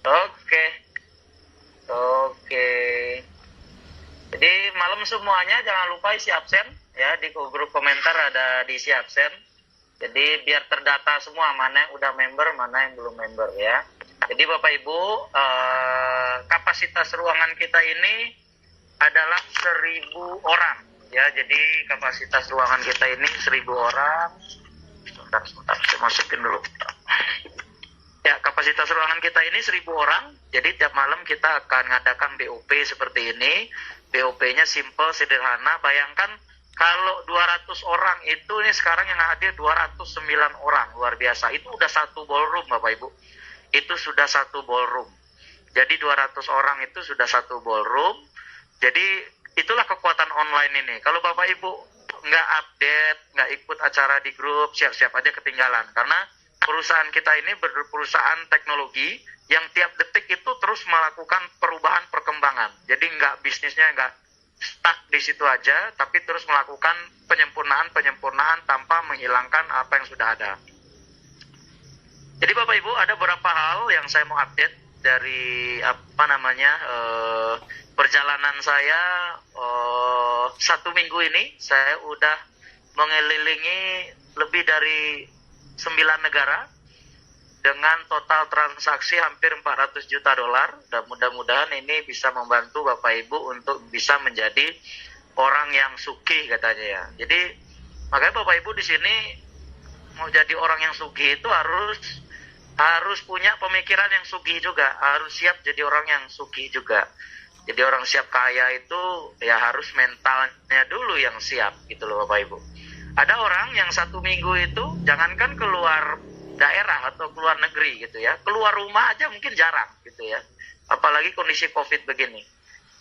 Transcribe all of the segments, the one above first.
Oke, oke. Jadi malam semuanya jangan lupa isi absen ya, di grup komentar ada diisi absen. Jadi biar terdata semua mana yang udah member, mana yang belum member ya. Jadi Bapak Ibu, kapasitas ruangan kita ini adalah 1.000 orang ya. Jadi kapasitas ruangan kita ini 1.000 orang. Sebentar, saya masukin dulu. Ya, kapasitas ruangan kita ini 1.000 orang. Jadi tiap malam kita akan ngadakan BOP seperti ini. BOP-nya simple, sederhana. Bayangkan kalau 200 orang itu, ini sekarang yang hadir 209 orang. Luar biasa. Itu udah satu ballroom Bapak Ibu. Itu sudah satu ballroom. Jadi 200 orang itu sudah satu ballroom. Jadi itulah kekuatan online ini. Kalau Bapak Ibu nggak update, nggak ikut acara di grup, siap-siap aja ketinggalan. Karena perusahaan kita ini perusahaan teknologi yang tiap detik itu terus melakukan perubahan perkembangan. Jadi bisnisnya nggak stuck di situ aja, tapi terus melakukan penyempurnaan tanpa menghilangkan apa yang sudah ada. Jadi Bapak Ibu, ada beberapa hal yang saya mau update dari perjalanan saya 1 minggu ini. Saya udah mengelilingi lebih dari 9 negara dengan total transaksi hampir 400 juta dolar, dan mudah-mudahan ini bisa membantu Bapak Ibu untuk bisa menjadi orang yang sugih katanya ya. Jadi makanya Bapak Ibu di sini mau jadi orang yang sugih itu harus punya pemikiran yang sugih juga, harus siap jadi orang yang sugih juga. Jadi orang siap kaya itu ya harus mentalnya dulu yang siap gitu loh Bapak Ibu. Ada orang yang 1 minggu itu jangankan keluar daerah atau keluar negeri gitu ya, keluar rumah aja mungkin jarang gitu ya, apalagi kondisi COVID begini.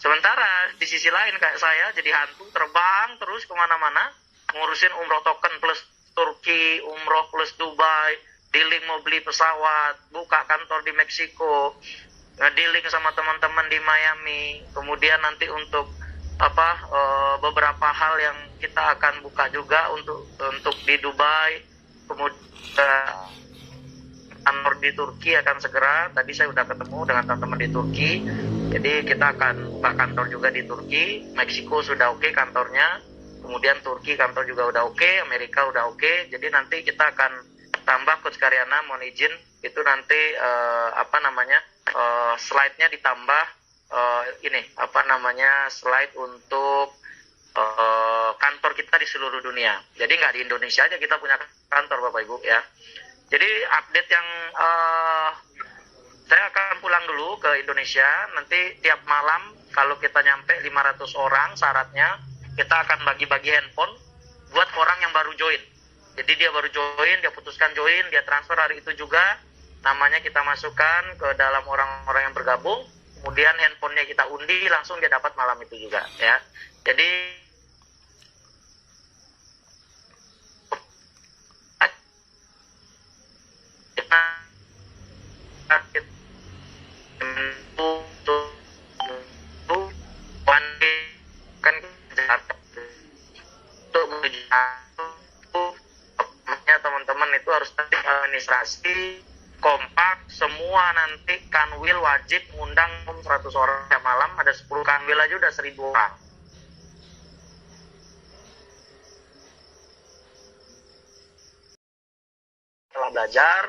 Sementara di sisi lain kayak saya jadi hantu, terbang terus kemana-mana, ngurusin umroh token plus Turki, umroh plus Dubai, dealing mau beli pesawat, buka kantor di Meksiko, dealing sama teman-teman di Miami, kemudian nanti untuk beberapa hal yang kita akan buka juga untuk di Dubai, kemudian kantor di Turki akan segera. Tadi saya udah ketemu dengan teman-teman di Turki, jadi kita akan buka kantor juga di Turki. Meksiko sudah oke kantornya, kemudian Turki kantor juga udah oke, Amerika udah oke. Jadi nanti kita akan tambah, Coach Karyana mohon izin, itu nanti slide-nya ditambah slide untuk kantor kita di seluruh dunia. Jadi nggak di Indonesia aja kita punya kantor Bapak Ibu ya. Jadi update yang saya akan pulang dulu ke Indonesia. Nanti tiap malam kalau kita nyampe 500 orang, syaratnya kita akan bagi-bagi handphone buat orang yang baru join. Jadi dia baru join, dia putuskan join, dia transfer hari itu juga, namanya kita masukkan ke dalam orang-orang yang bergabung, kemudian handphonenya kita undi, langsung dia dapat malam itu juga ya. Jadi teman-teman itu harus administrasi kompak semua. Nanti kanwil wajib ngundang 100 orang tiap malam, ada 10 kanwil aja udah 1.000 orang. Telah belajar,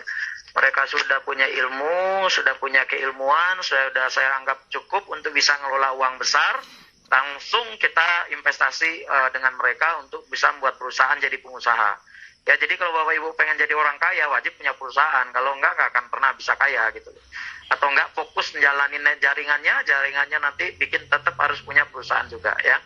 mereka sudah punya ilmu, sudah punya keilmuan, sudah saya anggap cukup untuk bisa ngelola uang besar. Langsung kita investasi dengan mereka untuk bisa membuat perusahaan jadi pengusaha. Ya, jadi kalau Bapak Ibu pengen jadi orang kaya, wajib punya perusahaan. Kalau enggak akan pernah bisa kaya gitu. Atau enggak fokus menjalanin jaringannya nanti bikin tetap harus punya perusahaan juga ya.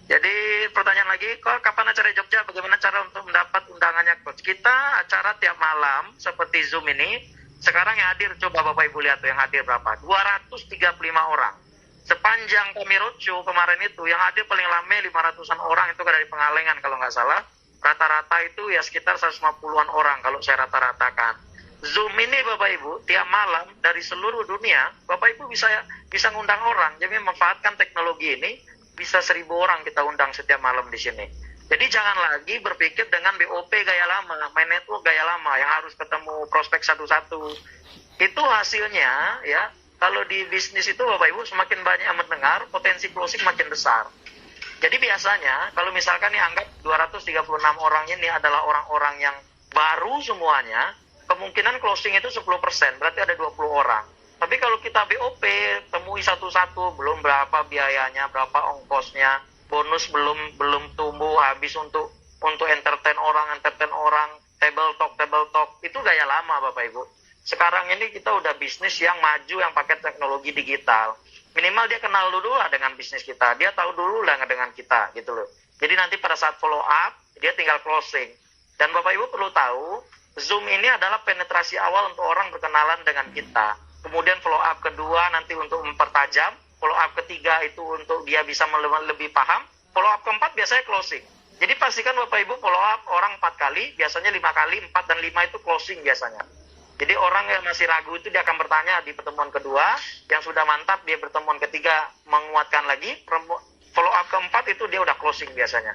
Jadi pertanyaan lagi, kok kapan acara Jogja? Bagaimana cara untuk mendapat undangannya, Coach? Kita acara tiap malam seperti Zoom ini. Sekarang yang hadir, coba Bapak Ibu lihat tuh yang hadir berapa? 235 orang. Sepanjang kami roadshow kemarin itu, yang hadir paling lama 500-an orang, itu dari Pengalengan kalau nggak salah. Rata-rata itu ya sekitar 150-an orang kalau saya rata-ratakan. Zoom ini Bapak Ibu, tiap malam dari seluruh dunia, Bapak Ibu bisa ngundang orang. Jadi memanfaatkan teknologi ini, bisa 1.000 orang kita undang setiap malam di sini. Jadi jangan lagi berpikir dengan BOP gaya lama, main network gaya lama, yang harus ketemu prospek satu-satu, Itu hasilnya ya, kalau di bisnis itu Bapak Ibu semakin banyak yang mendengar, potensi closing makin besar. Jadi biasanya kalau misalkan nih anggap 236 orang ini adalah orang-orang yang baru semuanya, kemungkinan closing itu 10%, berarti ada 20 orang. Tapi kalau kita BOP, temui satu-satu, belum berapa biayanya, berapa ongkosnya, bonus belum tumbuh habis untuk entertain orang, table talk, itu gaya lama Bapak Ibu. Sekarang ini kita udah bisnis yang maju, yang pakai teknologi digital. Minimal dia kenal dulu lah dengan bisnis kita, dia tahu dulu lah dengan kita gitu loh. Jadi nanti pada saat follow up, dia tinggal closing. Dan Bapak Ibu perlu tahu, Zoom ini adalah penetrasi awal untuk orang berkenalan dengan kita. Kemudian follow up kedua nanti untuk mempertajam, follow up ketiga itu untuk dia bisa lebih paham, follow up keempat biasanya closing. Jadi pastikan Bapak Ibu follow up orang 4 kali, biasanya 5 kali, 4 dan 5 itu closing biasanya. Jadi orang yang masih ragu itu dia akan bertanya di pertemuan kedua, yang sudah mantap dia pertemuan ketiga menguatkan lagi, follow up keempat itu dia udah closing biasanya.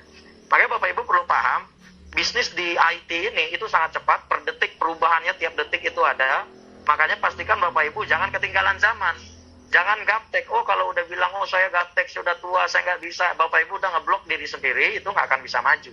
Makanya Bapak Ibu perlu paham, bisnis di IT ini itu sangat cepat, per detik perubahannya tiap detik itu ada. Makanya pastikan Bapak Ibu jangan ketinggalan zaman. Jangan gaptek, oh kalau udah bilang, oh saya gaptek, sudah tua, saya nggak bisa. Bapak Ibu udah ngeblok diri sendiri, itu nggak akan bisa maju.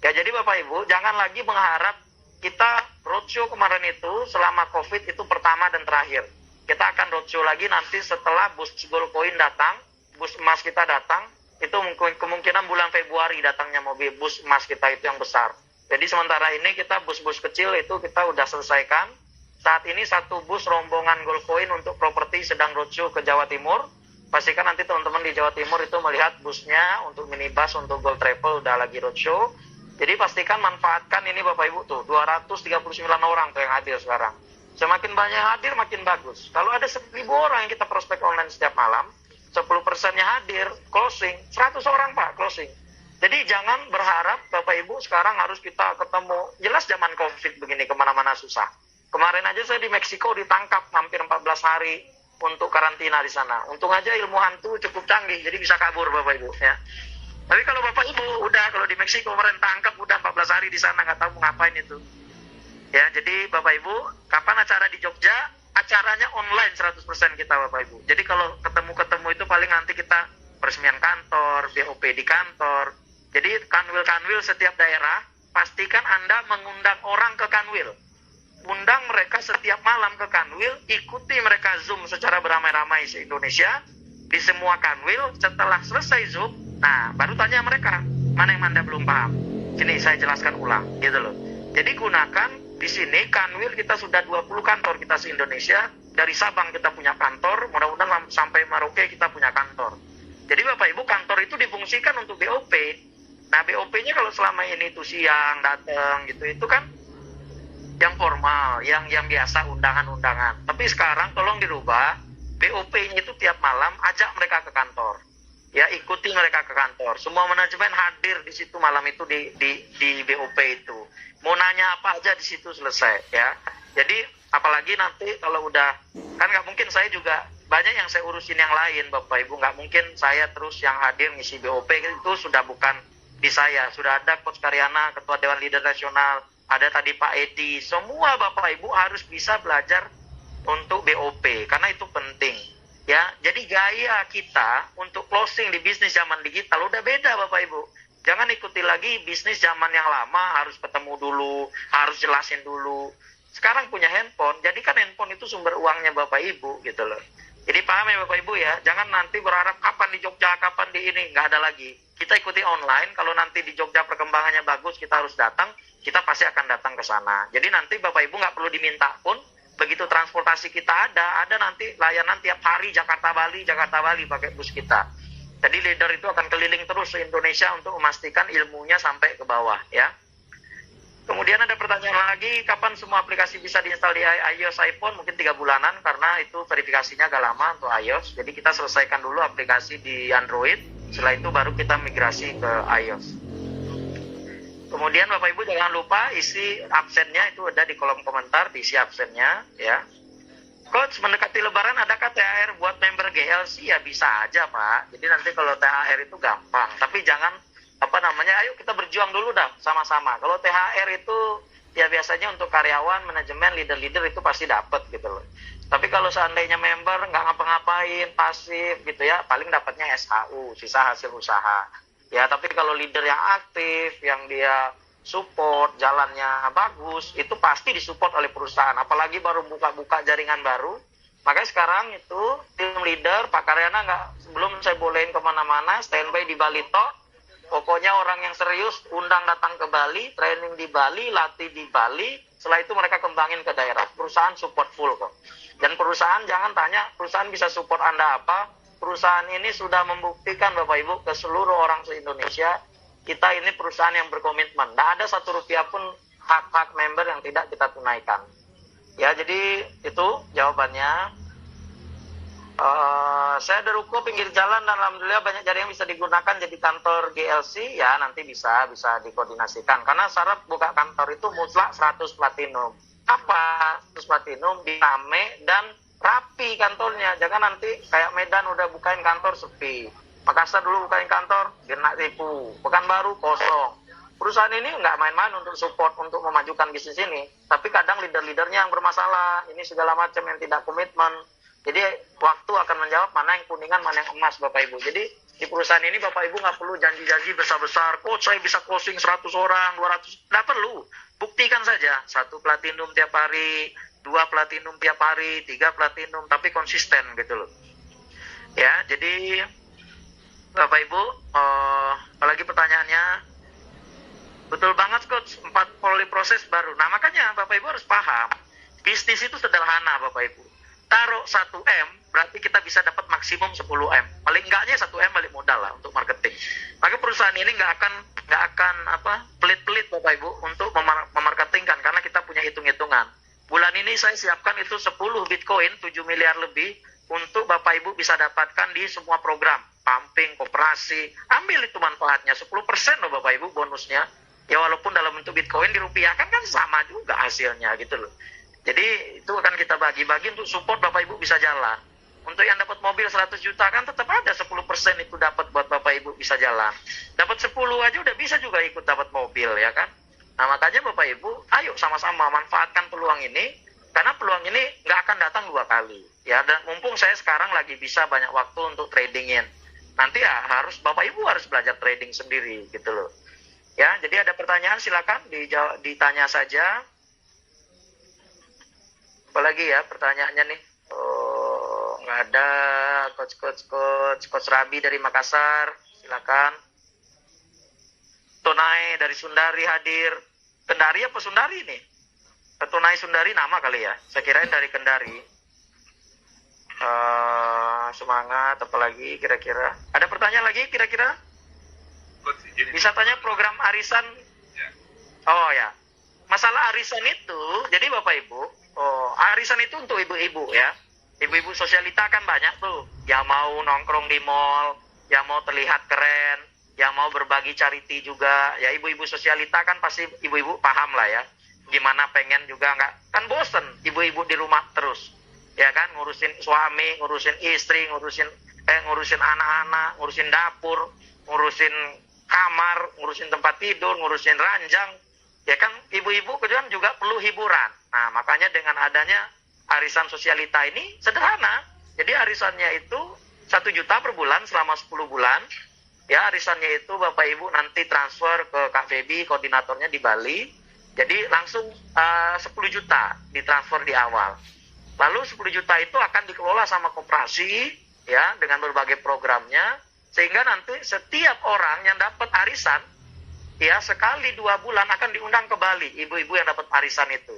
Ya jadi Bapak Ibu jangan lagi mengharap kita roadshow kemarin itu selama COVID itu pertama dan terakhir. Kita akan roadshow lagi nanti setelah bus Gold Coin datang, bus emas kita datang, itu kemungkinan bulan Februari datangnya mobil bus emas kita itu yang besar. Jadi sementara ini kita bus-bus kecil itu kita udah selesaikan. Saat ini satu bus rombongan Gold Coin untuk properti sedang roadshow ke Jawa Timur. Pastikan nanti teman-teman di Jawa Timur itu melihat busnya untuk minibus, untuk Gold Travel udah lagi roadshow. Jadi pastikan manfaatkan ini Bapak Ibu tuh, 239 orang tuh yang hadir sekarang. Semakin banyak yang hadir makin bagus. Kalau ada 1.000 orang yang kita prospek online setiap malam, 10%-nya hadir, closing, 100 orang Pak closing. Jadi jangan berharap Bapak Ibu sekarang harus kita ketemu. Jelas zaman COVID begini kemana-mana susah. Kemarin aja saya di Meksiko ditangkap hampir 14 hari untuk karantina di sana. Untung aja ilmu hantu cukup canggih, jadi bisa kabur Bapak Ibu ya. Tapi kalau Bapak Ibu kalau di Meksiko kemarin tangkap udah 14 hari di sana nggak tahu mau ngapain itu. Ya, jadi Bapak Ibu, kapan acara di Jogja? Acaranya online 100% kita Bapak Ibu. Jadi kalau ketemu-ketemu itu paling nanti kita peresmian kantor, BOP di kantor. Jadi kanwil-kanwil setiap daerah, pastikan Anda mengundang orang ke kanwil. Undang mereka setiap malam ke kanwil, ikuti mereka Zoom secara beramai-ramai se-Indonesia. Di semua kanwil, setelah selesai Zoom, nah, baru tanya mereka, mana yang Anda belum paham? Sini saya jelaskan ulang, gitu loh. Jadi gunakan di sini kanwil kita sudah 20 kantor kita se-Indonesia. Dari Sabang kita punya kantor, mudah-mudahan sampai Merauke kita punya kantor. Jadi Bapak Ibu, kantor itu difungsikan untuk BOP. Nah, BOP-nya kalau selama ini itu siang datang gitu, itu kan yang formal, yang biasa undangan-undangan. Tapi sekarang tolong dirubah. BOP-nya itu tiap malam ajak mereka ke kantor. Ya, ikuti mereka ke kantor. Semua manajemen hadir di situ malam itu di BOP itu. Mau nanya apa aja di situ selesai ya. Jadi apalagi nanti kalau udah, kan nggak mungkin saya juga banyak yang saya urusin yang lain Bapak Ibu. Nggak mungkin saya terus yang hadir ngisi BOP, itu sudah bukan di saya. Sudah ada Coach Karyana, Ketua Dewan Leader Nasional, ada tadi Pak Edi. Semua Bapak Ibu harus bisa belajar untuk BOP karena itu penting ya. Jadi gaya kita untuk closing di bisnis zaman digital udah beda Bapak Ibu. Jangan ikuti lagi bisnis zaman yang lama, harus ketemu dulu, harus jelasin dulu. Sekarang punya handphone, jadikan handphone itu sumber uangnya Bapak Ibu gitu loh. Jadi paham ya Bapak Ibu ya, jangan nanti berharap kapan di Jogja, kapan di ini, nggak ada lagi. Kita ikuti online, kalau nanti di Jogja perkembangannya bagus, kita harus datang, kita pasti akan datang ke sana. Jadi nanti Bapak Ibu nggak perlu diminta pun, begitu transportasi kita ada nanti layanan tiap hari Jakarta Bali pakai bus kita. Jadi leader itu akan keliling terus se Indonesia untuk memastikan ilmunya sampai ke bawah ya. Kemudian ada pertanyaan lagi, kapan semua aplikasi bisa diinstal di iOS iPhone? Mungkin 3 bulanan karena itu verifikasinya agak lama untuk iOS. Jadi kita selesaikan dulu aplikasi di Android, setelah itu baru kita migrasi ke iOS. Kemudian Bapak Ibu jangan lupa isi absennya itu ada di kolom komentar, diisi absennya ya. Coach, mendekati Lebaran adakah THR buat member GLC? Ya bisa aja Pak. Jadi nanti kalau THR itu gampang, tapi jangan ayo kita berjuang dulu dah sama-sama. Kalau THR itu ya biasanya untuk karyawan, manajemen, leader-leader itu pasti dapat gitu loh. Tapi kalau seandainya member nggak ngapa-ngapain, pasif gitu ya, paling dapatnya SHU, sisa hasil usaha. Ya, tapi kalau leader yang aktif, yang dia support, jalannya bagus, itu pasti disupport oleh perusahaan. Apalagi baru buka-buka jaringan baru. Makanya sekarang itu tim leader, Pak Karyana sebelum saya bolehin kemana-mana, standby di Bali tok. Pokoknya orang yang serius, undang datang ke Bali, training di Bali, latih di Bali. Setelah itu mereka kembangin ke daerah. Perusahaan support full kok. Dan perusahaan jangan tanya, perusahaan bisa support Anda apa. Perusahaan ini sudah membuktikan Bapak Ibu ke seluruh orang se-Indonesia, kita ini perusahaan yang berkomitmen. Tidak ada satu rupiah pun hak-hak member yang tidak kita tunaikan. Ya, jadi itu jawabannya. Saya ada ruko pinggir jalan dan alhamdulillah banyak jaringan bisa digunakan jadi kantor GLC, ya nanti bisa dikoordinasikan. Karena syarat buka kantor itu mutlak 100 platinum. Apa 100 platinum? Rame dan rapi kantornya. Jangan nanti kayak Medan udah bukain kantor sepi. Makassar dulu bukain kantor, kena tipu. Pekanbaru kosong. Perusahaan ini nggak main-main untuk support, untuk memajukan bisnis ini. Tapi kadang leader-leadernya yang bermasalah. Ini segala macam yang tidak komitmen. Jadi waktu akan menjawab mana yang kuningan, mana yang emas Bapak Ibu. Jadi di perusahaan ini Bapak Ibu nggak perlu janji-janji besar-besar. Coach saya bisa closing 100 orang, 200. Nggak perlu. Buktikan saja. 1 platinum tiap hari, 2 platinum tiap hari, 3 platinum. Tapi konsisten gitu loh. Ya, jadi Bapak Ibu, apalagi pertanyaannya, betul banget Coach, 4 proses baru. Nah makanya Bapak Ibu harus paham, bisnis itu sederhana Bapak Ibu. Taruh 1M, berarti kita bisa dapat maksimum 10M. Paling enggaknya 1M balik modal lah untuk marketing. Maka perusahaan ini nggak akan pelit-pelit Bapak Ibu untuk memarketingkan, karena kita punya hitung-hitungan. Bulan ini saya siapkan itu 10 Bitcoin, 7 miliar lebih, untuk Bapak Ibu bisa dapatkan di semua program. Pumping, koperasi, ambil itu manfaatnya. 10% loh Bapak Ibu bonusnya. Ya walaupun dalam bentuk Bitcoin dirupiahkan kan sama juga hasilnya gitu loh. Jadi itu akan kita bagi-bagi untuk support Bapak Ibu bisa jalan. Untuk yang dapat mobil 100 juta kan tetap ada 10% itu dapat buat Bapak Ibu bisa jalan. Dapat 10 aja udah bisa juga ikut dapat mobil ya kan. Nah makanya Bapak Ibu ayo sama-sama manfaatkan peluang ini. Karena peluang ini nggak akan datang 2 kali. Ya, dan mumpung saya sekarang lagi bisa banyak waktu untuk tradingin. Nanti ya Bapak Ibu harus belajar trading sendiri gitu loh. Ya, jadi ada pertanyaan silakan ditanya saja. Apalagi ya pertanyaannya nih? Oh, nggak ada. Coach Rabi dari Makassar, silakan. Tonai dari Sundari hadir. Kendari apa Sundari nih? Tonai Sundari nama kali ya? Saya kirain dari Kendari. Semangat, apalagi kira-kira? Ada pertanyaan lagi kira-kira? Bisa tanya program arisan? Oh ya. Masalah arisan itu, jadi Bapak Ibu, arisan itu untuk ibu-ibu ya. Ibu-ibu sosialita kan banyak tuh, yang mau nongkrong di mall, yang mau terlihat keren, yang mau berbagi charity juga. Ya ibu-ibu sosialita kan pasti ibu-ibu paham lah ya. Gimana pengen juga kan bosen ibu-ibu di rumah terus. Ya kan, ngurusin suami, ngurusin istri, ngurusin anak-anak, ngurusin dapur, ngurusin kamar, ngurusin tempat tidur, ngurusin ranjang. Ya kan, ibu-ibu kan juga perlu hiburan. Nah, makanya dengan adanya arisan sosialita ini sederhana. Jadi arisannya itu 1 juta per bulan selama 10 bulan. Ya, arisannya itu Bapak Ibu nanti transfer ke Kak Febi, koordinatornya di Bali. Jadi langsung 10 juta ditransfer di awal. Lalu 10 juta itu akan dikelola sama koperasi ya dengan berbagai programnya, sehingga nanti setiap orang yang dapat arisan ya sekali 2 bulan akan diundang ke Bali, ibu-ibu yang dapat arisan itu.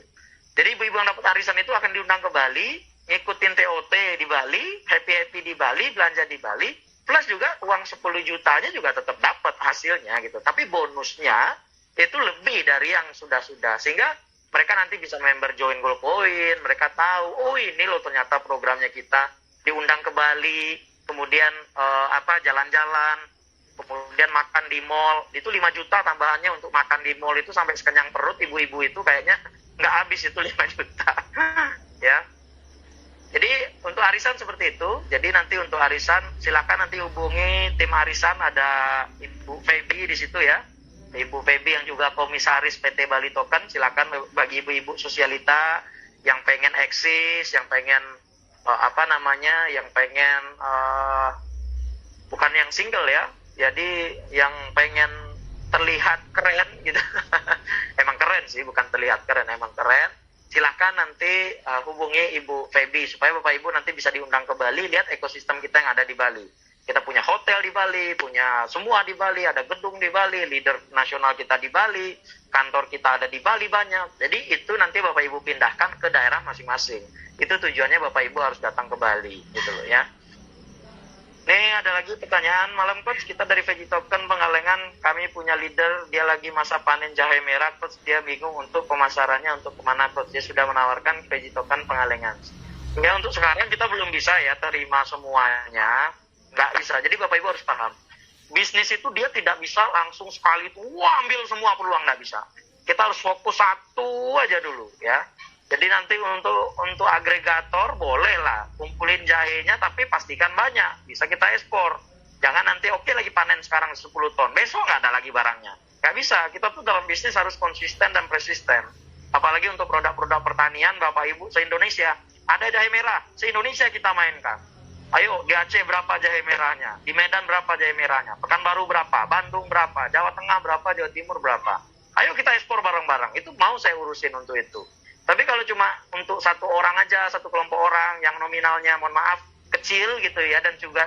Jadi ibu-ibu yang dapat arisan itu akan diundang ke Bali, ngikutin TOT di Bali, happy-happy di Bali, belanja di Bali, plus juga uang 10 jutanya juga tetap dapat hasilnya gitu. Tapi bonusnya itu lebih dari yang sudah-sudah, sehingga mereka nanti bisa member join Gold Point, mereka tahu, oh ini loh ternyata programnya kita, diundang ke Bali, kemudian jalan-jalan, kemudian makan di mall, itu 5 juta tambahannya untuk makan di mall itu sampai sekenyang perut, ibu-ibu itu kayaknya nggak habis itu 5 juta. Ya. Jadi untuk arisan seperti itu, jadi nanti untuk arisan silakan nanti hubungi tim arisan, ada Ibu Febi di situ ya. Ibu Feby yang juga komisaris PT Bali Token, silakan bagi ibu-ibu sosialita yang pengen eksis, yang pengen yang pengen bukan yang single ya, jadi yang pengen terlihat keren gitu. Emang keren sih, bukan terlihat keren, emang keren. Silahkan nanti hubungi Ibu Feby supaya Bapak Ibu nanti bisa diundang ke Bali, lihat ekosistem kita yang ada di Bali. Kita punya hotel di Bali, punya semua di Bali, ada gedung di Bali, leader nasional kita di Bali, kantor kita ada di Bali banyak. Jadi itu nanti Bapak Ibu pindahkan ke daerah masing-masing. Itu tujuannya Bapak Ibu harus datang ke Bali, gitu loh ya. Nih ada lagi pertanyaan malam Coach, kita dari Veggie Token Pengalengan, kami punya leader, dia lagi masa panen jahe merah Coach, dia bingung untuk pemasarannya untuk kemana Coach, dia sudah menawarkan Veggie Token Pengalengan. Ya untuk sekarang kita belum bisa ya terima semuanya, nggak bisa. Jadi Bapak Ibu harus paham, bisnis itu dia tidak bisa langsung sekali itu ambil semua peluang, nggak bisa. Kita harus fokus satu aja dulu ya. Jadi nanti untuk agregator boleh lah kumpulin jahenya, tapi pastikan banyak, bisa kita ekspor. Jangan nanti oke lagi panen sekarang 10 ton, besok nggak ada lagi barangnya. Nggak bisa, kita tuh dalam bisnis harus konsisten dan persisten. Apalagi untuk produk-produk pertanian, Bapak Ibu se-Indonesia, ada jahe merah, se-Indonesia kita mainkan. Ayo, di Aceh berapa jahe merahnya, di Medan berapa jahe merahnya, Pekanbaru berapa, Bandung berapa, Jawa Tengah berapa, Jawa Timur berapa. Ayo kita ekspor bareng-bareng, itu mau saya urusin untuk itu. Tapi kalau cuma untuk satu orang aja, satu kelompok orang yang nominalnya, mohon maaf, kecil gitu ya, dan juga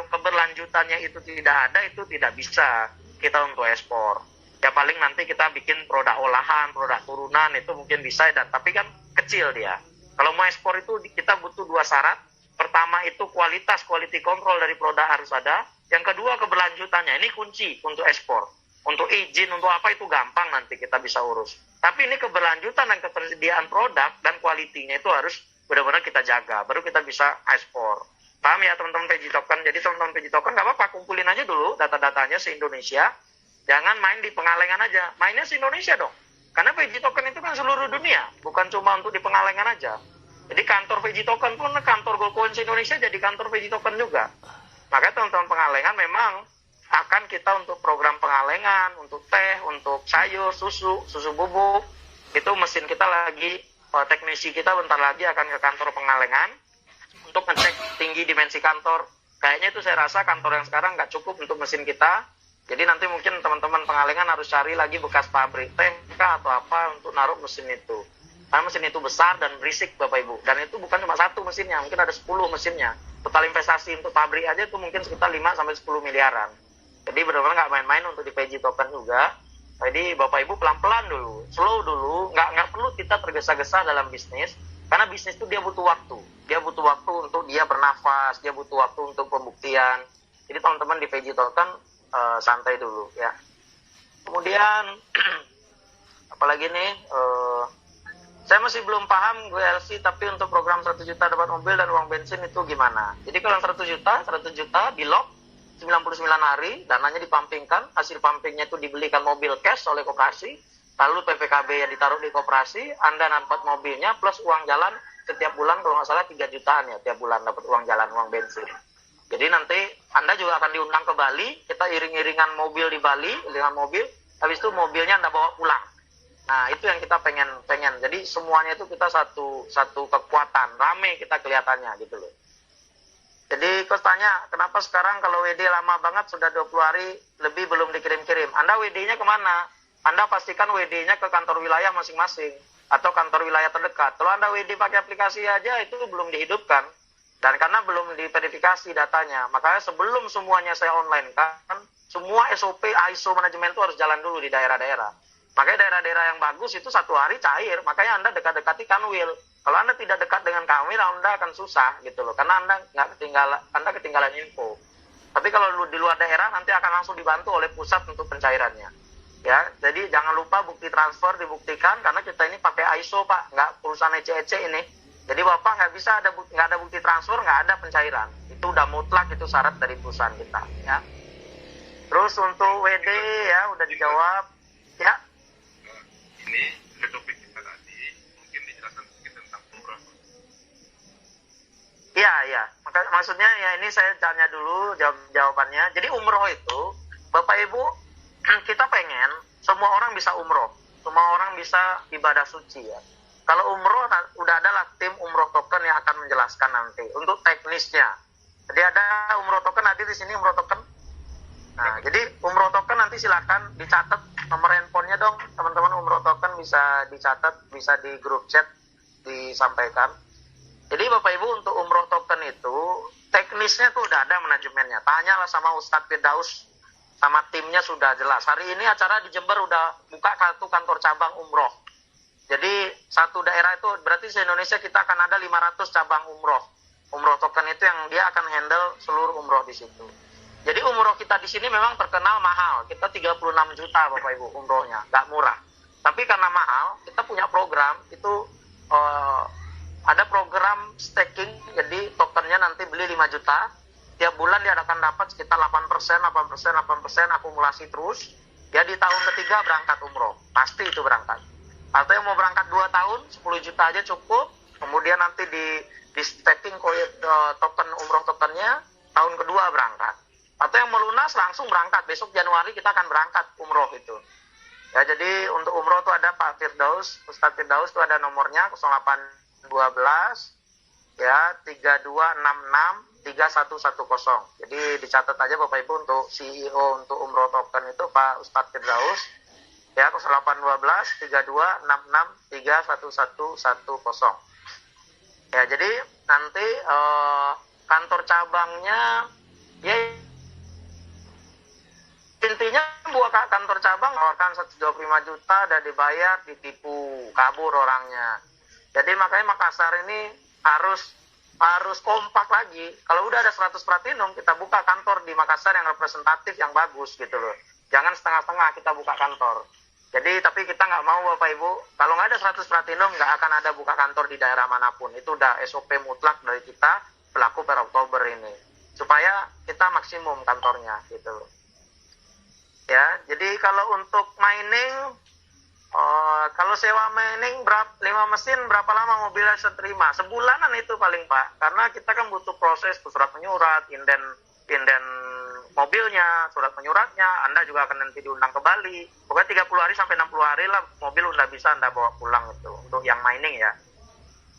keberlanjutannya itu tidak ada, itu tidak bisa kita untuk ekspor. Ya paling nanti kita bikin produk olahan, produk turunan, itu mungkin bisa, dan tapi kan kecil dia. Kalau mau ekspor itu kita butuh 2 syarat. Pertama itu kualitas, quality control dari produk harus ada. Yang kedua keberlanjutannya, ini kunci untuk ekspor. Untuk izin, untuk apa itu gampang nanti kita bisa urus. Tapi ini keberlanjutan dan ketersediaan produk dan kualitinya itu harus benar-benar kita jaga. Baru kita bisa ekspor. Paham ya teman-teman Veggie Token? Jadi teman-teman Veggie Token nggak apa-apa, kumpulin aja dulu data-datanya se-Indonesia. Jangan main di Pengalengan aja. Mainnya se-Indonesia dong. Karena Veggie Token itu kan seluruh dunia. Bukan cuma untuk di Pengalengan aja. Jadi kantor Veggie Token pun, kantor Gold Coins Indonesia jadi kantor Veggie Token juga. Makanya teman-teman Pengalengan memang akan kita untuk program pengalengan, untuk teh, untuk sayur, susu bubuk, itu mesin kita lagi, teknisi kita bentar lagi akan ke kantor Pengalengan untuk ngecek tinggi dimensi kantor. Kayaknya itu saya rasa kantor yang sekarang nggak cukup untuk mesin kita, jadi nanti mungkin teman-teman Pengalengan harus cari lagi bekas pabrik teh atau apa untuk naruh mesin itu. Karena mesin itu besar dan berisik Bapak Ibu, dan itu bukan cuma satu mesinnya, mungkin ada 10 mesinnya. Total investasi untuk pabrik aja itu mungkin sekitar 5-10 miliaran. Jadi benar-benar nggak main-main untuk di Veggie Token juga. Jadi Bapak Ibu pelan-pelan dulu, slow dulu, nggak perlu kita tergesa-gesa dalam bisnis, karena bisnis itu dia butuh waktu. Dia butuh waktu untuk dia bernafas, dia butuh waktu untuk pembuktian. Jadi teman-teman di Veggie Token santai dulu ya. Kemudian apalagi nih, saya masih belum paham GLC, tapi untuk program 100 juta dapat mobil dan uang bensin itu gimana? Jadi kalau 100 juta di lock 99 hari, dananya dipampingkan, hasil pumpingnya itu dibelikan mobil cash oleh koperasi, lalu PPKB yang ditaruh di koperasi, Anda dapat mobilnya plus uang jalan setiap bulan, kalau nggak salah 3 jutaan ya, tiap bulan dapat uang jalan, uang bensin. Jadi nanti Anda juga akan diundang ke Bali, kita iring-iringan mobil di Bali, dengan mobil, habis itu mobilnya Anda bawa pulang. Nah itu yang kita pengen, jadi semuanya itu kita satu kekuatan, rame kita kelihatannya gitu loh. Jadi Coach tanya, kenapa sekarang kalau WD lama banget, sudah 20 hari lebih belum dikirim-kirim? Anda WD-nya kemana? Anda pastikan WD-nya ke kantor wilayah masing-masing atau kantor wilayah terdekat. Kalau Anda WD pakai aplikasi aja, itu belum dihidupkan. Dan karena belum diverifikasi datanya, makanya sebelum semuanya saya online kan, semua SOP ISO manajemen itu harus jalan dulu di daerah-daerah. Makanya daerah-daerah yang bagus itu 1 hari cair, makanya Anda dekat-dekati Kanwil. Kalau Anda tidak dekat dengan Kanwil, Anda akan susah gitu loh, karena Anda ketinggalan info. Tapi kalau di luar daerah nanti akan langsung dibantu oleh pusat untuk pencairannya. Ya, jadi jangan lupa bukti transfer dibuktikan, karena kita ini pakai ISO Pak, nggak perusahaan ece-ece ini. Jadi Bapak nggak ada bukti transfer, nggak ada pencairan. Itu udah mutlak, itu syarat dari perusahaan kita. Ya. Terus untuk WD ya udah dijawab. Ya. Ini ke topik kita tadi, mungkin dijelaskan sedikit tentang umroh. Iya. Maksudnya ya ini saya tanya dulu jawabannya. Jadi umroh itu, Bapak Ibu kita pengen semua orang bisa umroh, semua orang bisa ibadah suci ya. Kalau umroh udah adalah tim umroh token yang akan menjelaskan nanti untuk teknisnya. Jadi ada umroh token hadir di sini umroh token. Nah, jadi umroh token nanti silakan dicatat nomor handphonenya dong, teman-teman umroh token bisa dicatat, bisa di grup chat disampaikan. Jadi Bapak Ibu untuk umroh token itu teknisnya tuh udah ada manajemennya. Tanyalah sama Ustadz Firdaus sama timnya sudah jelas. Hari ini acara di Jember udah buka kartu kantor cabang umroh. Jadi satu daerah itu berarti di Indonesia kita akan ada 500 cabang umroh. Umroh token itu yang dia akan handle seluruh umroh di situ. Jadi umroh kita di sini memang terkenal mahal. Kita 36 juta Bapak Ibu umrohnya, nggak murah. Tapi karena mahal, kita punya program itu ada program staking. Jadi tokennya nanti beli 5 juta. Tiap bulan dia akan dapat sekitar 8%, 8%, 8% akumulasi terus. Ya di tahun ketiga berangkat umroh. Pasti itu berangkat. Atau yang mau berangkat 2 tahun, 10 juta aja cukup. Kemudian nanti di staking token umroh tokennya, tahun kedua berangkat. Atau yang melunas langsung berangkat. Besok Januari kita akan berangkat umroh itu. Ya, jadi untuk umroh itu ada Pak Firdaus, Ustadz Firdaus itu ada nomornya 0812 ya 3266 3110. Jadi dicatat aja Bapak Ibu untuk CEO untuk umroh token itu Pak Ustadz Firdaus. Ya 0812 3266 3110. Ya jadi nanti kantor cabangnya ya intinya buat kantor cabang tawarkan 125 juta udah dibayar, ditipu, kabur orangnya. Jadi makanya Makassar ini harus kompak lagi. Kalau udah ada 100 platinum, kita buka kantor di Makassar yang representatif, yang bagus gitu loh. Jangan setengah-setengah kita buka kantor. Jadi tapi kita nggak mau Bapak Ibu, kalau nggak ada 100 platinum nggak akan ada buka kantor di daerah manapun. Itu udah SOP mutlak dari kita pelaku per Oktober ini. Supaya kita maksimum kantornya gitu loh. Ya, jadi kalau untuk mining, kalau sewa mining 5 mesin berapa lama mobilnya bisa terima? Sebulanan itu paling Pak, karena kita kan butuh proses surat menyurat, inden mobilnya, surat menyuratnya, Anda juga akan nanti diundang ke Bali. Pokoknya 30 hari sampai 60 hari lah mobil udah bisa Anda bawa pulang itu untuk yang mining ya.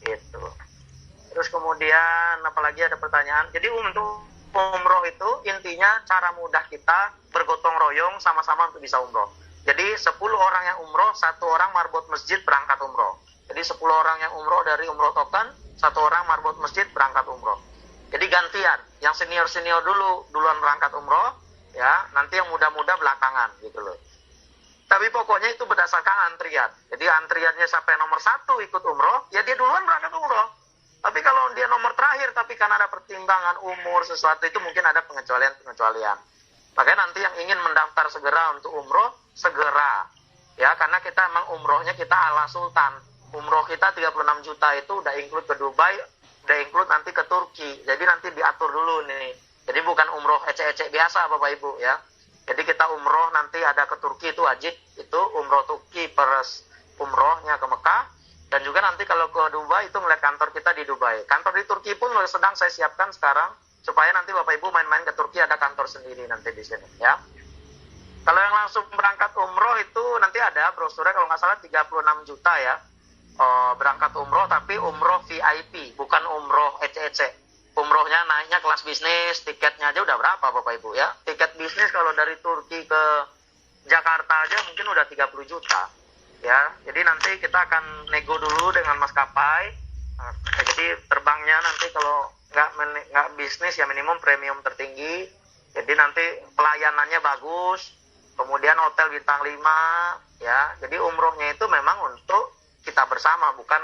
Gitu. Terus kemudian apalagi ada pertanyaan. Jadi untuk umroh itu intinya cara mudah kita bergotong royong sama-sama untuk bisa umroh. Jadi 10 orang yang umroh, 1 orang marbot masjid berangkat umroh. Jadi 10 orang yang umroh dari umroh token, 1 orang marbot masjid berangkat umroh. Jadi gantian, yang senior-senior duluan berangkat umroh, ya nanti yang muda-muda belakangan gitu loh. Tapi pokoknya itu berdasarkan antrian. Jadi antriannya sampai nomor 1 ikut umroh, ya dia duluan berangkat umroh. Tapi kalau dia nomor terakhir, tapi karena ada pertimbangan umur, sesuatu itu mungkin ada pengecualian. Makanya nanti yang ingin mendaftar segera untuk umroh, segera. Ya, karena kita emang umrohnya kita ala sultan. Umroh kita 36 juta itu udah include ke Dubai, udah include nanti ke Turki. Jadi nanti diatur dulu nih. Jadi bukan umroh ecek-ecek biasa Bapak Ibu ya. Jadi kita umroh nanti ada ke Turki itu wajib. Itu umroh Turki per umrohnya ke Mekah. Dan juga nanti kalau ke Dubai itu melihat kantor kita di Dubai. Kantor di Turki pun sedang saya siapkan sekarang supaya nanti Bapak Ibu main-main ke Turki ada kantor sendiri nanti di sini ya. Kalau yang langsung berangkat umroh itu nanti ada brosurnya kalau nggak salah 36 juta ya. Berangkat umroh tapi umroh VIP bukan umroh ecek-ecek. Umrohnya naiknya kelas bisnis, tiketnya aja udah berapa Bapak Ibu ya. Tiket bisnis kalau dari Turki ke Jakarta aja mungkin udah 30 juta. Ya, jadi nanti kita akan nego dulu dengan maskapai. Jadi terbangnya nanti kalau nggak bisnis ya minimum premium tertinggi. Jadi nanti pelayanannya bagus. Kemudian hotel bintang 5 ya. Jadi umrohnya itu memang untuk kita bersama bukan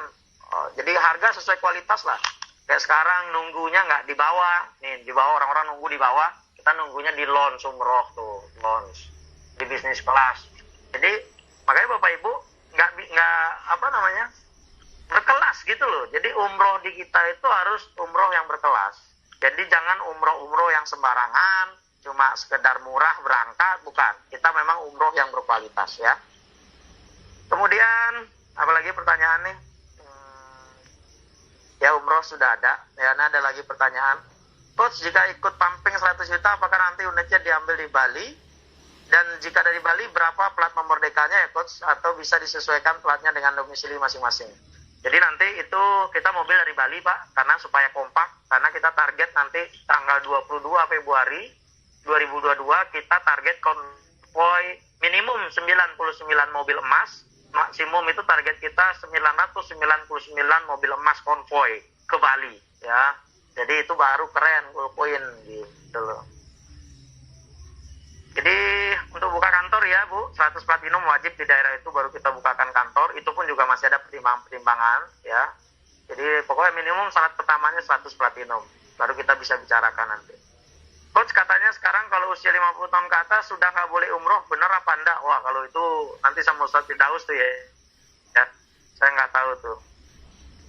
jadi harga sesuai kualitas lah. Kayak sekarang nunggunya nggak di bawah. Nih di bawah orang-orang nunggu di bawah. Kita nunggunya di lounge umroh tuh, lounge di bisnis kelas. Jadi makanya Bapak Ibu nggak berkelas gitu loh. Jadi umroh di kita itu harus umroh yang berkelas. Jadi jangan umroh yang sembarangan, cuma sekedar murah berangkat, bukan. Kita memang umroh yang berkualitas ya. Kemudian apalagi pertanyaan nih? Ya umroh sudah ada. Ya, nah ada lagi pertanyaan. Coach jika ikut pumping 100 juta apakah nanti unitnya diambil di Bali? Dan jika dari Bali, berapa plat nomor DK-nya ya Coach? Atau bisa disesuaikan platnya dengan domisili masing-masing? Jadi nanti itu kita mobil dari Bali Pak, karena supaya kompak, karena kita target nanti tanggal 22 Februari 2022 kita target konvoy minimum 99 mobil emas, maksimum itu target kita 999 mobil emas konvoy ke Bali ya. Jadi itu baru keren, gold point gitu loh. Jadi untuk buka kantor ya Bu, 100 platinum wajib di daerah itu baru kita bukakan kantor. Itu pun juga masih ada pertimbangan ya. Jadi pokoknya minimum syarat pertamanya 100 platinum. Baru kita bisa bicarakan nanti. Coach katanya sekarang kalau usia 50 tahun ke atas sudah nggak boleh umroh, benar apa enggak? Wah kalau itu nanti sama Ustadz Firdaus tuh ya. Saya nggak tahu tuh.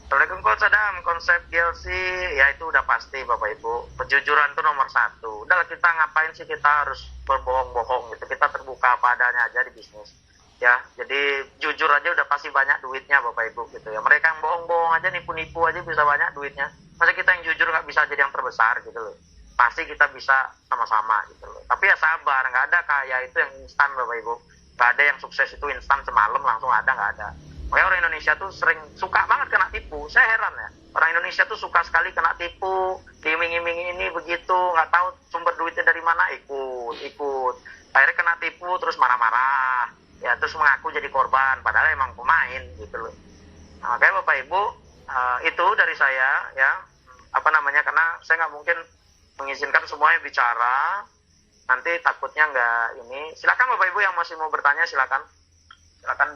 Assalamualaikum Coach Adam, konsep GLC ya itu udah pasti Bapak Ibu. Kejujuran itu nomor 1. Udah kita ngapain sih kita harus berbohong-bohong gitu. Kita terbuka apa adanya aja di bisnis. Ya, jadi jujur aja udah pasti banyak duitnya Bapak Ibu gitu ya. Mereka yang bohong-bohong aja, nipu-nipu aja bisa banyak duitnya. Masa kita yang jujur nggak bisa jadi yang terbesar gitu loh. Pasti kita bisa sama-sama gitu loh. Tapi ya sabar, nggak ada kaya itu yang instan Bapak Ibu. Nggak ada yang sukses itu instan semalam langsung ada, nggak ada. Makanya orang Indonesia tuh sering suka banget kena tipu. Saya heran ya. Orang Indonesia tuh suka sekali kena tipu, diiming-imingi ini begitu, nggak tahu sumber duitnya dari mana, ikut. Akhirnya kena tipu terus marah-marah. Ya terus mengaku jadi korban, padahal emang pemain gitu loh. Nah, makanya Bapak Ibu, itu dari saya ya. Karena saya nggak mungkin mengizinkan semuanya bicara. Nanti takutnya nggak ini. Silakan Bapak Ibu yang masih mau bertanya, silakan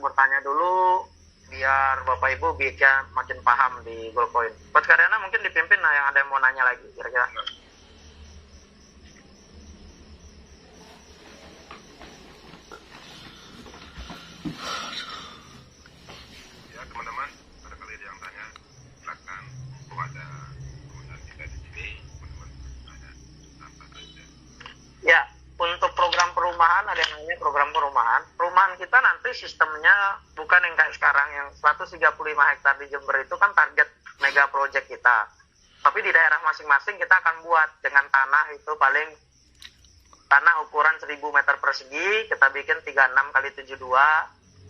bertanya dulu. Biar Bapak Ibu biar makin paham di Gold Coin. Coach Karyana mungkin dipimpin yang ada yang mau nanya lagi kira-kira. Ya teman-teman, barangkali ada yang tanya, silakan. Kalau ada kemudian kita di sini, teman-teman tanya apa saja. Ya, untuk program perumahan ada yang namanya program perumahan. Perumahan kita nanti sistemnya bukan yang kayak sekarang yang 135 hektar di Jember itu kan target mega project kita. Tapi di daerah masing-masing kita akan buat dengan tanah itu paling tanah ukuran 1000 meter persegi, kita bikin 36 kali 72,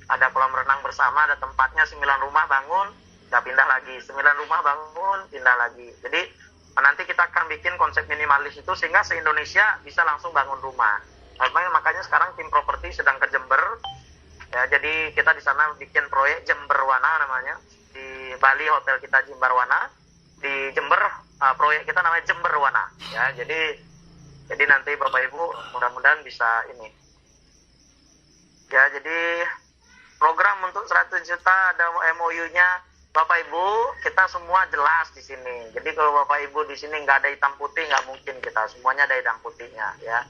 ada kolam renang bersama, ada tempatnya 9 rumah bangun, kita pindah lagi, 9 rumah bangun, pindah lagi. Jadi nanti kita akan bikin konsep minimalis itu sehingga se-Indonesia bisa langsung bangun rumah. Makanya sekarang tim properti sedang ke Jember. Ya, jadi kita di sana bikin proyek Jemberwana namanya. Di Bali hotel kita Jemberwana. Di Jember proyek kita namanya Jemberwana. Ya, jadi nanti Bapak Ibu mudah-mudahan bisa ini. Ya, jadi program untuk 100 juta ada MOU-nya. Bapak Ibu, kita semua jelas di sini. Jadi kalau Bapak Ibu di sini nggak ada hitam putih, nggak mungkin kita. Semuanya ada hitam putihnya, ya.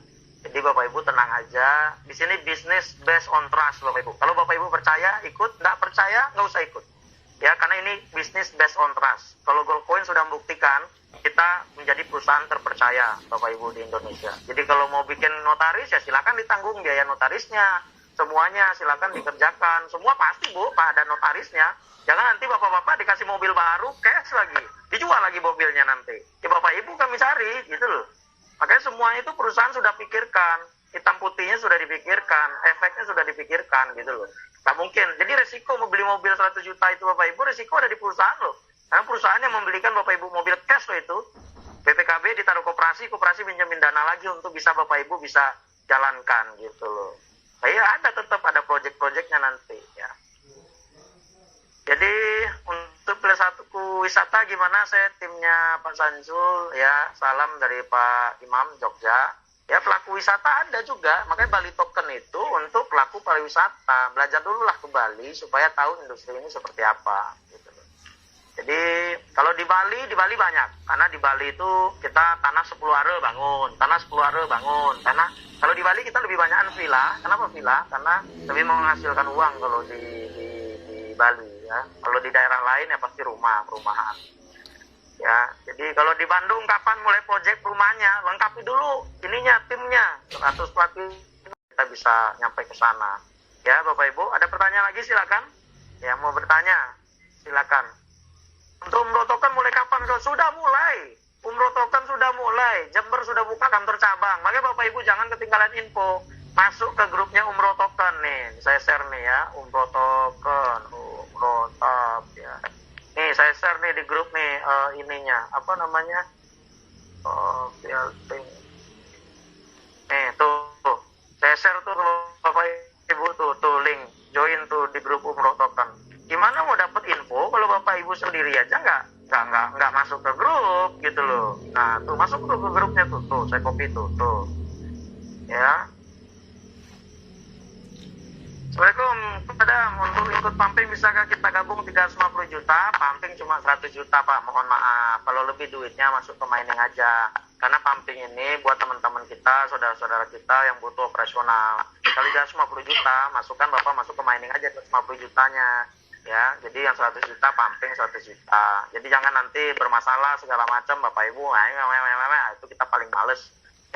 Jadi Bapak Ibu tenang aja. Di sini bisnis based on trust, Bapak Ibu. Kalau Bapak Ibu percaya, ikut. Nggak percaya, nggak usah ikut. Ya, karena ini bisnis based on trust. Kalau Gold Coin sudah membuktikan, kita menjadi perusahaan terpercaya, Bapak Ibu, di Indonesia. Jadi kalau mau bikin notaris, ya silakan ditanggung biaya notarisnya. Semuanya silakan dikerjakan. Semua pasti, Bu, ada notarisnya. Jangan nanti bapak-bapak dikasih mobil baru, cash lagi. Dijual lagi mobilnya nanti. Ya Bapak Ibu kami cari, gitu loh. Makanya semua itu perusahaan sudah pikirkan. Hitam putihnya sudah dipikirkan. Efeknya sudah dipikirkan, gitu loh. Nggak mungkin. Jadi resiko membeli mobil 100 juta itu Bapak Ibu, resiko ada di perusahaan loh. Karena perusahaan yang membelikan Bapak Ibu mobil cash loh itu. BPKB ditaruh koperasi pinjamin dana lagi untuk bisa Bapak Ibu bisa jalankan, gitu loh. Nah, ya ada tetap ada proyek-proyeknya nanti, ya. Jadi untuk pelaku wisata gimana, saya timnya Pak Sanjul ya, salam dari Pak Imam Jogja. Ya pelaku wisata ada juga, makanya Bali Token itu untuk pelaku pariwisata. Belajar dulu lah ke Bali supaya tahu industri ini seperti apa. Gitu. Jadi kalau di Bali banyak, karena di Bali itu kita tanah 10 are bangun, tanah. Kalau di Bali kita lebih banyakan villa. Kenapa villa? Karena lebih menghasilkan uang kalau di Bali. Ya, kalau di daerah lain ya pasti perumahan. Ya, jadi kalau di Bandung kapan mulai proyek rumahnya, lengkapi dulu ininya, timnya, 100 pelatih kita bisa nyampe ke sana. Ya, Bapak Ibu, ada pertanyaan lagi silakan. Ya, mau bertanya, silakan. Untuk umroh token mulai kapan? Sudah mulai. Umroh token sudah mulai. Jember sudah buka kantor cabang. Makanya Bapak Ibu jangan ketinggalan info. Mas masuk ke grupnya Umroh Token nih. Saya share nih ya, Umroh Token, Umroh Tab ya. Nih saya share nih di grup nih ininya, apa namanya? VLP. Nih tuh. Saya share tuh Bapak Ibu tuh link join tuh di grup Umroh Token. Gimana mau dapat info kalau Bapak Ibu sendiri aja nggak masuk ke grup gitu loh. Nah tuh masuk ke grupnya tuh saya copy tuh ya. Assalamualaikum kepada untuk ikut pumping bisakah kita gabung 350 juta, pumping cuma 100 juta Pak, mohon maaf kalau lebih duitnya masuk ke mining aja, karena pumping ini buat teman-teman kita, saudara-saudara kita yang butuh operasional. Kalau 350 juta masukkan Bapak masuk ke mining aja 250 jutanya ya, jadi yang 100 juta pumping 100 juta, jadi jangan nanti bermasalah segala macam Bapak Ibu, itu kita paling males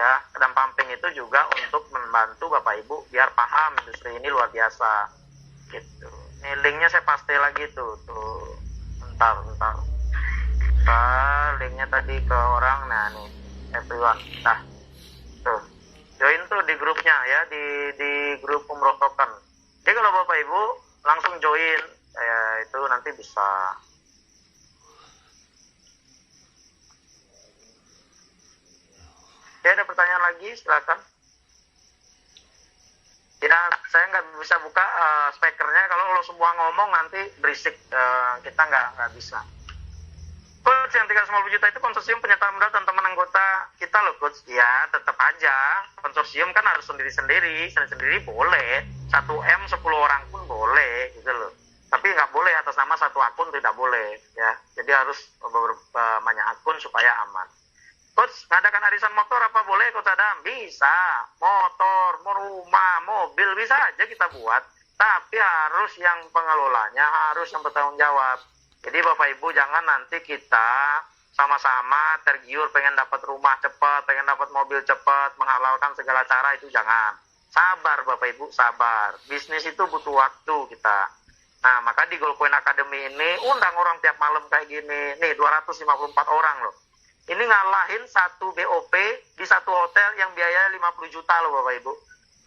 ya. Dan pumping itu juga untuk membantu Bapak Ibu biar paham industri ini luar biasa gitu. Nih linknya saya paste lagi tuh bentar linknya tadi ke orang. Nah nih everyone, nah tuh join tuh di grupnya ya, di grup Umroh Token. Jadi kalau Bapak Ibu langsung join ya, itu nanti bisa. Ya, ada pertanyaan lagi, silakan. Ya, saya nggak bisa buka speakernya, kalau semua ngomong nanti berisik, kita nggak bisa. Coach, yang 350 juta itu konsorsium penyertaan modal teman-teman anggota kita loh Coach. Ya, tetap aja, konsorsium kan harus sendiri-sendiri boleh, 1M 10 orang pun boleh, gitu loh. Tapi nggak boleh atas nama satu akun, tidak boleh, ya. Jadi harus banyak akun supaya aman. Coach, ngadakan arisan motor apa boleh Coach Adam? Bisa, motor, rumah, mobil bisa aja kita buat, tapi harus yang pengelolanya harus yang bertanggung jawab. Jadi Bapak Ibu jangan nanti kita sama-sama tergiur pengen dapat rumah cepat, pengen dapat mobil cepat, menghalalkan segala cara, itu jangan. Sabar Bapak Ibu, sabar. Bisnis itu butuh waktu kita. Nah, maka di Goldcoin Academy ini undang orang tiap malam kayak gini. Nih 254 orang loh. Ini ngalahin satu BOP di satu hotel yang biaya 50 juta loh Bapak Ibu.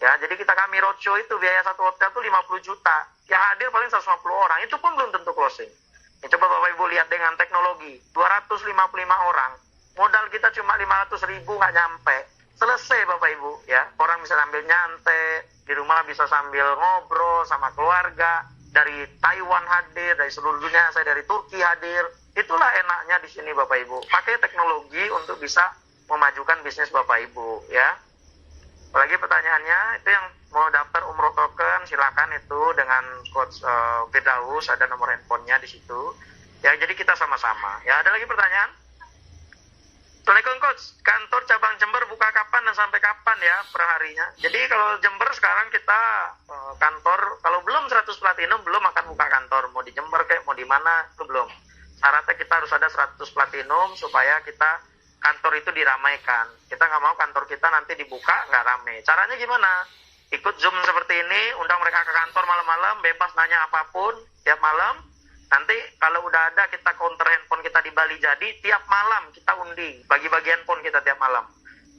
Ya, jadi kami roadshow itu biaya satu hotel tuh 50 juta. Yang hadir paling 150 orang, itu pun belum tentu closing. Ya, coba Bapak Ibu lihat dengan teknologi, 255 orang. Modal kita cuma 500 ribu nggak nyampe. Selesai Bapak Ibu ya. Orang bisa sambil nyantai, di rumah bisa sambil ngobrol sama keluarga. Dari Taiwan hadir, dari seluruh dunia, saya dari Turki hadir. Itulah enaknya di sini Bapak Ibu. Pakai teknologi untuk bisa memajukan bisnis Bapak Ibu ya. Apalagi pertanyaannya itu yang mau daftar Umroh Token, silakan itu dengan Coach Firdaus, ada nomor handphonenya di situ. Ya, jadi kita sama-sama. Ya, ada lagi pertanyaan? Assalamualaikum Coach, kantor cabang Jember buka kapan dan sampai kapan ya perharinya? Jadi kalau Jember sekarang kita kantor, kalau belum 100 platinum belum akan buka kantor. Mau di Jember kayak mau di mana itu belum. Syaratnya kita harus ada 100 platinum supaya kita kantor itu diramaikan. Kita nggak mau kantor kita nanti dibuka nggak rame. Caranya gimana? Ikut Zoom seperti ini, undang mereka ke kantor malam-malam, bebas nanya apapun tiap malam. Nanti kalau udah ada kita counter handphone kita di Bali, jadi tiap malam kita undi, bagi-bagi handphone kita tiap malam.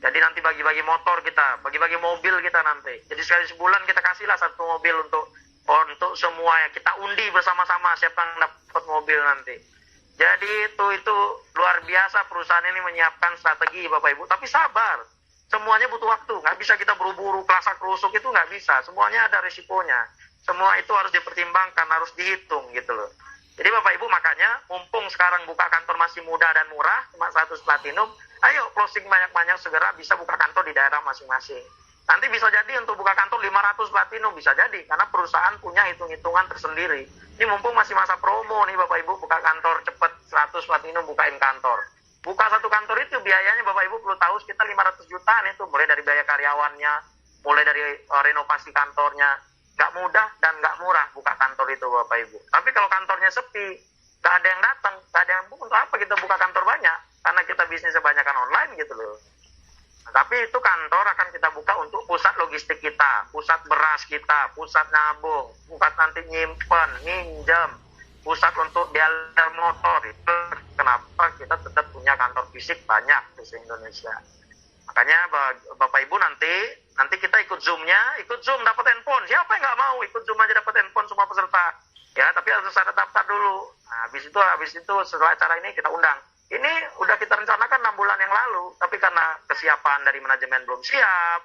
Jadi nanti bagi-bagi motor kita, bagi-bagi mobil kita nanti. Jadi sekali sebulan kita kasihlah satu mobil untuk semua ya. Kita undi bersama-sama siapa yang dapat mobil nanti. Jadi itu luar biasa perusahaan ini menyiapkan strategi Bapak Ibu, tapi sabar. Semuanya butuh waktu, nggak bisa kita buru-buru, kelasak kerusuk itu nggak bisa. Semuanya ada risikonya. Semua itu harus dipertimbangkan, harus dihitung gitu loh. Jadi Bapak Ibu makanya mumpung sekarang buka kantor masih mudah dan murah, cuma 100 platinum, ayo closing banyak-banyak segera bisa buka kantor di daerah masing-masing. Nanti bisa jadi untuk buka kantor 500 platinum bisa jadi, karena perusahaan punya hitung-hitungan tersendiri. Ini mumpung masih masa promo nih Bapak Ibu, buka kantor cepet 100 platinum bukain kantor. Buka satu kantor itu biayanya Bapak Ibu perlu tahu sekitar 500 jutaan itu, mulai dari biaya karyawannya, mulai dari renovasi kantornya. Gak mudah dan gak murah buka kantor itu Bapak Ibu. Tapi kalau kantornya sepi, gak ada yang datang, gak ada yang untuk apa kita buka kantor banyak? Karena kita bisnisnya kebanyakan online gitu loh. Nah, tapi itu kantor akan kita buka untuk pusat logistik kita, pusat beras kita, pusat nabung, pusat nanti nyimpen, minjem, pusat untuk dialer motor. Itu kenapa kita tetap punya kantor fisik banyak di Indonesia. Makanya Bapak Ibu nanti Nanti kita ikut Zoom dapat handphone. Siapa yang nggak mau ikut Zoom aja dapat handphone semua peserta? Ya, tapi harus ada daftar dulu. Nah, habis itu setelah acara ini kita undang. Ini udah kita rencanakan 6 bulan yang lalu, tapi karena kesiapan dari manajemen belum siap,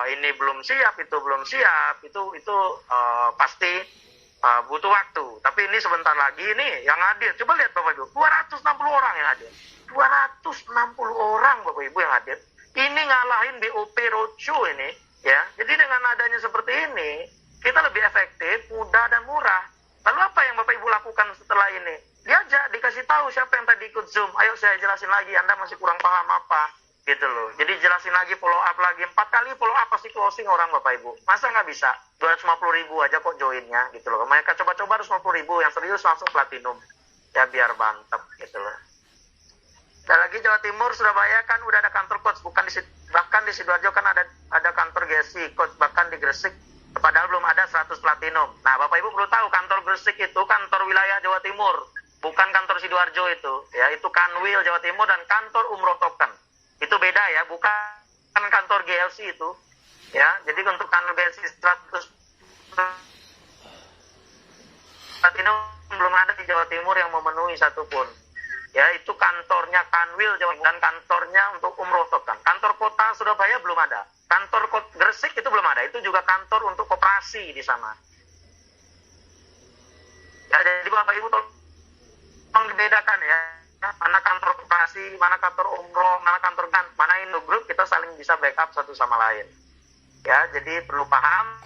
ini belum siap, itu belum siap, itu pasti butuh waktu. Tapi ini sebentar lagi nih yang hadir. Coba lihat Bapak Ibu, 260 orang yang hadir. 260 orang Bapak Ibu yang hadir. Ini ngalahin BOP Roadshow ini, ya. Jadi dengan adanya seperti ini, kita lebih efektif, mudah dan murah. Lalu apa yang Bapak Ibu lakukan setelah ini? Diajak, dikasih tahu siapa yang tadi ikut Zoom. Ayo saya jelasin lagi, Anda masih kurang paham apa. Gitu loh. Jadi jelasin lagi, follow up lagi. 4 kali follow up pasti closing orang Bapak Ibu. Masa nggak bisa? 250.000 aja kok joinnya gitu loh. Mereka coba-coba 250.000, yang serius langsung platinum. Ya biar mantap gitu loh. Dan lagi Jawa Timur, Surabaya kan udah ada kantor coach, bahkan di Sidoarjo kan ada kantor GSI coach, bahkan di Gresik padahal belum ada 100 platinum. Nah, Bapak Ibu perlu tahu kantor Gresik itu kantor wilayah Jawa Timur, bukan kantor Sidoarjo itu. Ya, itu Kanwil Jawa Timur dan kantor Umroh Token. Itu beda ya, bukan kantor GLC itu. Ya, jadi untuk kantor GLC 100 platinum belum ada di Jawa Timur yang memenuhi satupun. Ya, itu kantornya Kanwil Jawa Timur dan kantornya untuk Umroh Token. Kantor kota Surabaya belum ada. Kantor Gresik itu belum ada. Itu juga kantor untuk koperasi di sana. Ya, jadi Bapak Ibu tolong dibedakan ya. Mana kantor koperasi, mana kantor umroh, mana kantor mana Indo Group, kita saling bisa backup satu sama lain. Ya, jadi perlu paham.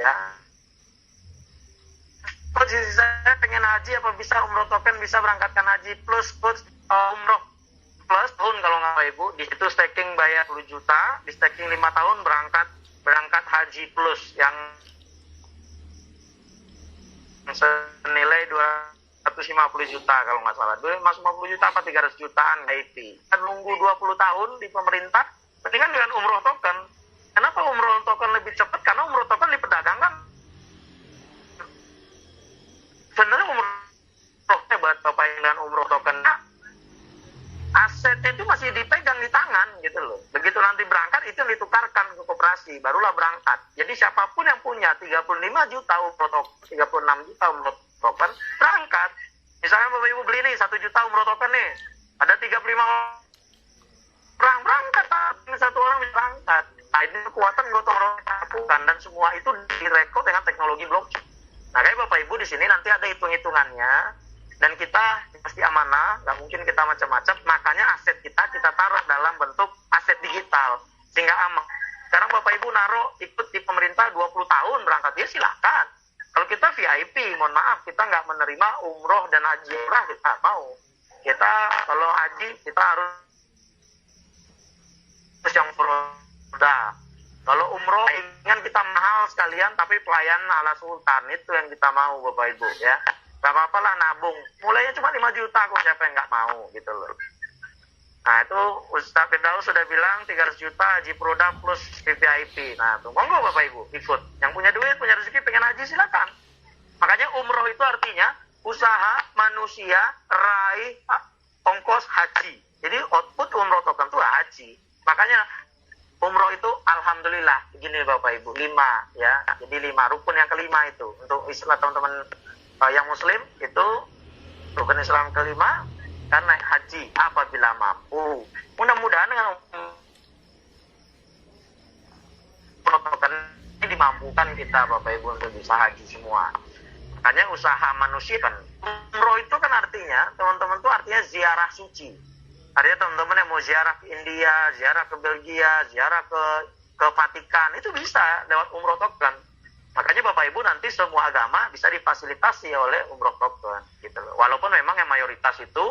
Ya. Posisi saya pengen haji, apa bisa Umroh Token bisa berangkatkan haji plus umroh plus tahun kalau nggak Ibu, di situ staking bayar 10 juta, di staking 5 tahun berangkat haji plus yang senilai 250 juta kalau nggak salah, 250 juta apa 300 jutaan IP. Kan nunggu 20 tahun di pemerintah, mendingan dengan Umroh Token. Kenapa Umroh Token lebih cepat? Karena Umroh Token diperdagangkan. Sebenarnya umrohnya buat Bapak yang dengan Umroh Token, asetnya itu masih dipegang di tangan gitu loh. Begitu nanti berangkat itu yang ditukarkan ke koperasi, barulah berangkat. Jadi siapapun yang punya 35 juta Umroh Token, 36 juta Umroh Token, berangkat. Misalnya Bapak Ibu beli nih 1 juta Umroh Token nih, ada 35 orang berangkat, satu orang bisa berangkat. Nah, ini kekuatan gotong royong lakukan, dan semua itu direkod dengan teknologi blockchain. Nah, kayak Bapak Ibu di sini nanti ada hitung-hitungannya, dan kita pasti amanah, nggak mungkin kita macam-macam. Makanya aset kita taruh dalam bentuk aset digital sehingga aman. Sekarang Bapak Ibu naruh ikut di pemerintah 20 tahun berangkat, ya silakan. Kalau kita VIP, mohon maaf, kita nggak menerima umroh dan haji murah, kita mau. Kita kalau haji kita harus yang produk. Kalau umroh ingin kita mahal sekalian, tapi pelayanan ala sultan, itu yang kita mau Bapak Ibu ya. Gak apa-apa lah nabung. Mulainya cuma 5 juta kok, siapa yang nggak mau gitu loh. Nah itu Ustaz Firdaus sudah bilang 300 juta haji produk plus VVIP. Nah tuh monggo Bapak Ibu ikut. Yang punya duit, punya rezeki, pengen haji silakan. Makanya umroh itu artinya usaha manusia raih ongkos haji. Jadi output Umroh Token itu haji. Makanya umroh itu alhamdulillah begini Bapak Ibu, 5 ya. Jadi 5 rukun yang kelima itu untuk istilah teman-teman yang muslim itu rukun Islam kelima kan naik haji apabila mampu. Mudah-mudahan dengan umroh token ini dimampukan kita Bapak Ibu untuk bisa haji semua. Makanya usaha manusia kan umroh itu kan artinya teman-teman itu artinya ziarah suci. Artinya teman-teman yang mau ziarah ke India, ziarah ke Belgia, ziarah ke Vatikan, itu bisa lewat Umroh Token. Makanya Bapak Ibu nanti semua agama bisa difasilitasi oleh Umroh Token. Gitu loh. Walaupun memang yang mayoritas itu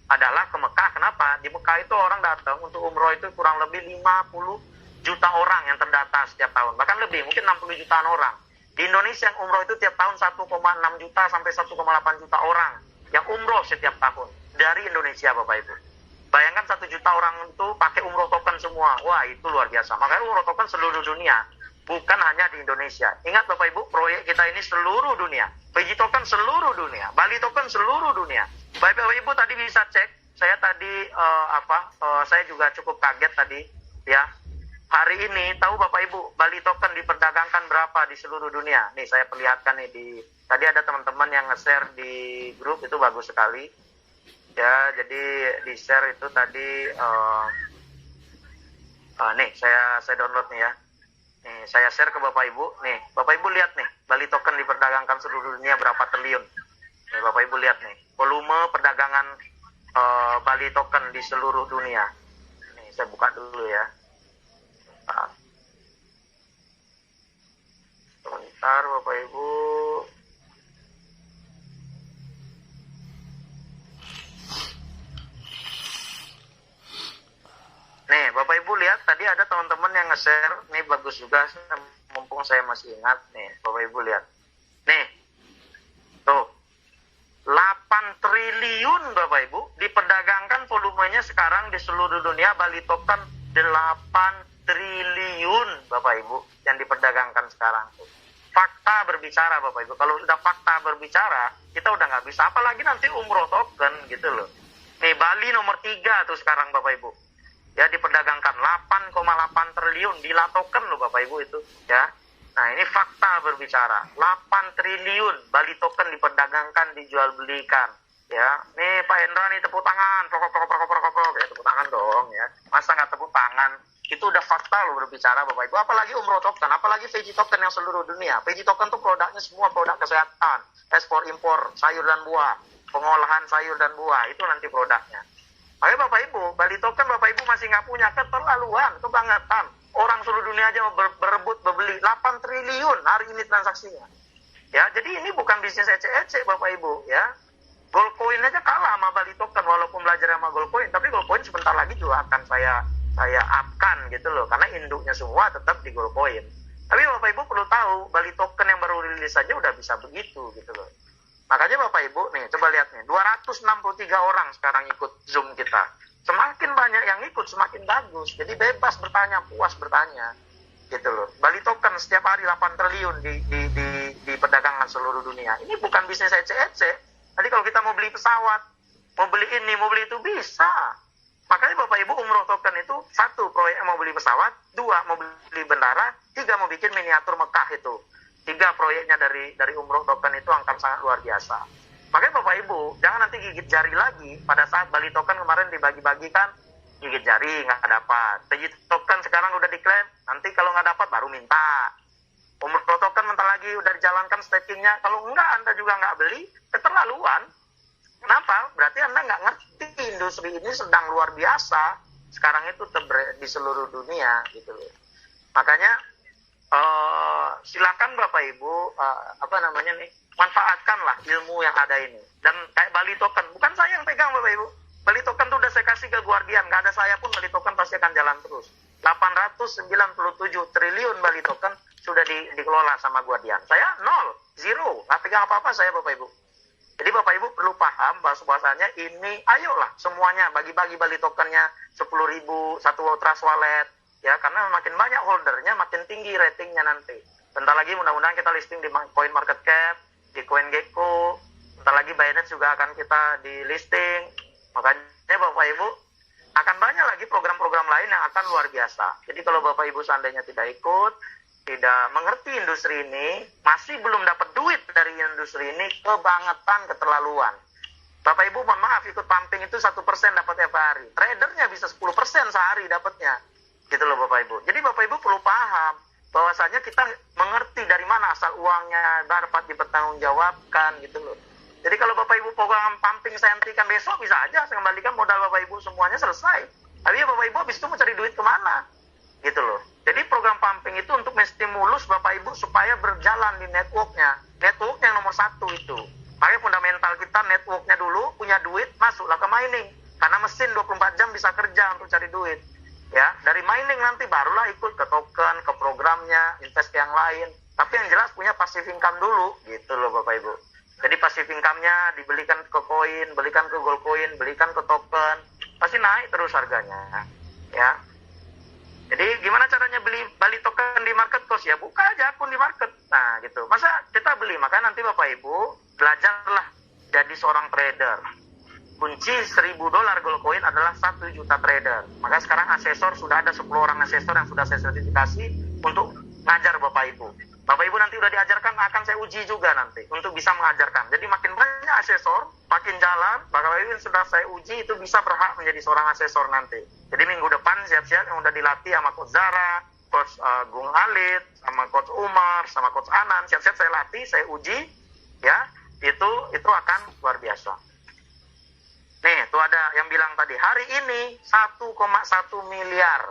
adalah ke Mekah. Kenapa? Di Mekah itu orang datang untuk umroh itu kurang lebih 50 juta orang yang terdata setiap tahun. Bahkan lebih, mungkin 60 jutaan orang. Di Indonesia yang umroh itu tiap tahun 1,6 juta sampai 1,8 juta orang yang umroh setiap tahun. Dari Indonesia Bapak Ibu. Bayangkan 1 juta orang itu pakai Umroh Token semua. Wah, itu luar biasa. Makanya Umroh Token seluruh dunia. Bukan hanya di Indonesia. Ingat Bapak Ibu, proyek kita ini seluruh dunia. PJ Token seluruh dunia. Bali Token seluruh dunia. Bapak Ibu tadi bisa cek, saya tadi saya juga cukup kaget tadi ya. Hari ini tahu Bapak Ibu, Bali token diperdagangkan berapa di seluruh dunia? Nih saya perlihatkan nih tadi ada teman-teman yang nge-share di grup, itu bagus sekali. Ya, jadi di share itu tadi nih saya download nih ya. Nih saya share ke Bapak Ibu. Nih, Bapak Ibu lihat nih, Bali token diperdagangkan seluruh dunia berapa triliun. Nih Bapak Ibu lihat nih, volume perdagangan Bali token di seluruh dunia. Nih saya buka dulu ya. Sebentar Bapak Ibu. Nih Bapak Ibu lihat, tadi ada teman-teman yang nge-share. Nih bagus juga, mumpung saya masih ingat. Nih Bapak Ibu lihat. Nih tuh 8 triliun Bapak Ibu diperdagangkan volumenya sekarang di seluruh dunia. Bali token 8 triliun Bapak Ibu yang diperdagangkan sekarang tuh. Fakta berbicara Bapak Ibu. Kalau sudah fakta berbicara, kita udah nggak bisa. Apalagi nanti umroh token gitu loh. Nih Bali nomor 3 tuh sekarang Bapak Ibu. Ya diperdagangkan 8,8 triliun di La token loh Bapak Ibu itu ya. Nah ini fakta berbicara. 8 triliun Bali token diperdagangkan, dijual belikan. Ya, nih Pak Hendra nih tepuk tangan, prokop, ya tepuk tangan dong ya. Masa nggak tepuk tangan? Itu udah fakta loh berbicara Bapak Ibu. Apalagi umroh token, apalagi veggie token yang seluruh dunia. Veggie token tuh produknya semua produk kesehatan, ekspor impor sayur dan buah, pengolahan sayur dan buah, itu nanti produknya. Ayo Bapak Ibu, Bali token Bapak Ibu masih nggak punya, keterlaluan, kebangetan. Orang seluruh dunia aja berebut beli 8 triliun hari ini transaksinya. Ya, jadi ini bukan bisnis ecek-ecek Bapak Ibu ya. Goldcoin aja kalah sama Bali token walaupun belajar sama Goldcoin, tapi Goldcoin sebentar lagi juga akan saya upkan gitu loh, karena induknya semua tetap di Goldcoin. Tapi Bapak Ibu perlu tahu, Bali token yang baru rilis saja udah bisa begitu gitu loh. Makanya Bapak Ibu nih, coba lihat nih, 263 orang sekarang ikut Zoom kita. Semakin banyak yang ikut, semakin bagus. Jadi bebas bertanya, puas bertanya. Gitu loh. Bali token setiap hari 8 triliun di perdagangan seluruh dunia. Ini bukan bisnis ecek-ecek. Tadi kalau kita mau beli pesawat, mau beli ini, mau beli itu, bisa. Makanya Bapak Ibu umroh token itu, 1 proyek mau beli pesawat, 2 mau beli bendara, 3 mau bikin miniatur Mekah itu. 3 proyeknya dari umroh token itu akan sangat luar biasa. Makanya Bapak Ibu, jangan nanti gigit jari lagi. Pada saat Bali token kemarin dibagi-bagikan, gigit jari nggak dapat. Veggie token sekarang udah diklaim, nanti kalau nggak dapat baru minta. Umroh token bentar lagi udah dijalankan stakingnya, kalau enggak Anda juga nggak beli, keterlaluan. Kenapa? Berarti Anda nggak ngerti industri ini sedang luar biasa. Sekarang itu di seluruh dunia gitu loh. Makanya silakan Bapak Ibu manfaatkanlah ilmu yang ada ini. Dan kayak Bali token, bukan saya yang pegang Bapak Ibu. Bali token tuh udah saya kasih ke Guardian, nggak ada saya pun Bali token pasti akan jalan terus. 897 triliun Bali token sudah dikelola sama Guardian. Saya 0, nggak pegang apa-apa saya Bapak Ibu. Jadi Bapak Ibu perlu paham bahwasanya ini, ayolah semuanya bagi-bagi Bali tokennya 10.000 satu trust wallet. Ya, karena makin banyak holdernya, makin tinggi ratingnya nanti. Bentar lagi mudah-mudahan kita listing di Coin Market Cap, di CoinGecko. Bentar lagi Binance juga akan kita di listing. Makanya Bapak Ibu, akan banyak lagi program-program lain yang akan luar biasa. Jadi kalau Bapak Ibu seandainya tidak ikut, tidak mengerti industri ini, masih belum dapat duit dari industri ini, kebangetan, keterlaluan. Bapak Ibu mohon maaf, ikut pumping itu 1% dapat tiap hari. Tradernya bisa 10% sehari dapatnya. Gitu loh Bapak Ibu. Jadi Bapak Ibu perlu paham bahwasanya kita mengerti dari mana asal uangnya dapat dipertanggungjawabkan gitu loh. Jadi kalau Bapak Ibu program pumping saya hentikan besok, bisa aja saya kembalikan modal Bapak Ibu semuanya selesai. Tapi ya Bapak Ibu habis itu mau cari duit kemana? Gitu loh. Jadi program pumping itu untuk menstimulus Bapak Ibu supaya berjalan di networknya. Network yang nomor 1 itu. Makanya fundamental kita networknya dulu, punya duit, masuklah ke mining. Karena mesin 24 jam bisa kerja untuk cari duit. Ya, dari mining nanti barulah ikut ke token, ke programnya, invest yang lain. Tapi yang jelas punya passive income dulu, gitu loh Bapak Ibu. Jadi passive income-nya dibelikan ke koin, belikan ke gold coin, belikan ke token, pasti naik terus harganya. Ya. Jadi gimana caranya beli Bali token di marketplace? Ya buka aja akun di market. Nah gitu. Masa kita beli? Maka nanti Bapak Ibu belajarlah jadi seorang trader. kunci $1.000 gold coin adalah 1 juta trader. Maka sekarang asesor sudah ada 10 orang asesor yang sudah saya sertifikasi untuk ngajar Bapak Ibu. Bapak Ibu nanti udah diajarkan, akan saya uji juga nanti untuk bisa mengajarkan. Jadi makin banyak asesor, makin jalan, Bapak Ibu sudah saya uji itu bisa berhak menjadi seorang asesor nanti. Jadi minggu depan siap-siap yang udah dilatih sama Coach Zara, Coach Gung Halid, sama Coach Umar, sama Coach Anan, siap-siap saya latih, saya uji, ya, itu akan luar biasa. Nih, tuh ada yang bilang tadi, hari ini 1,1 miliar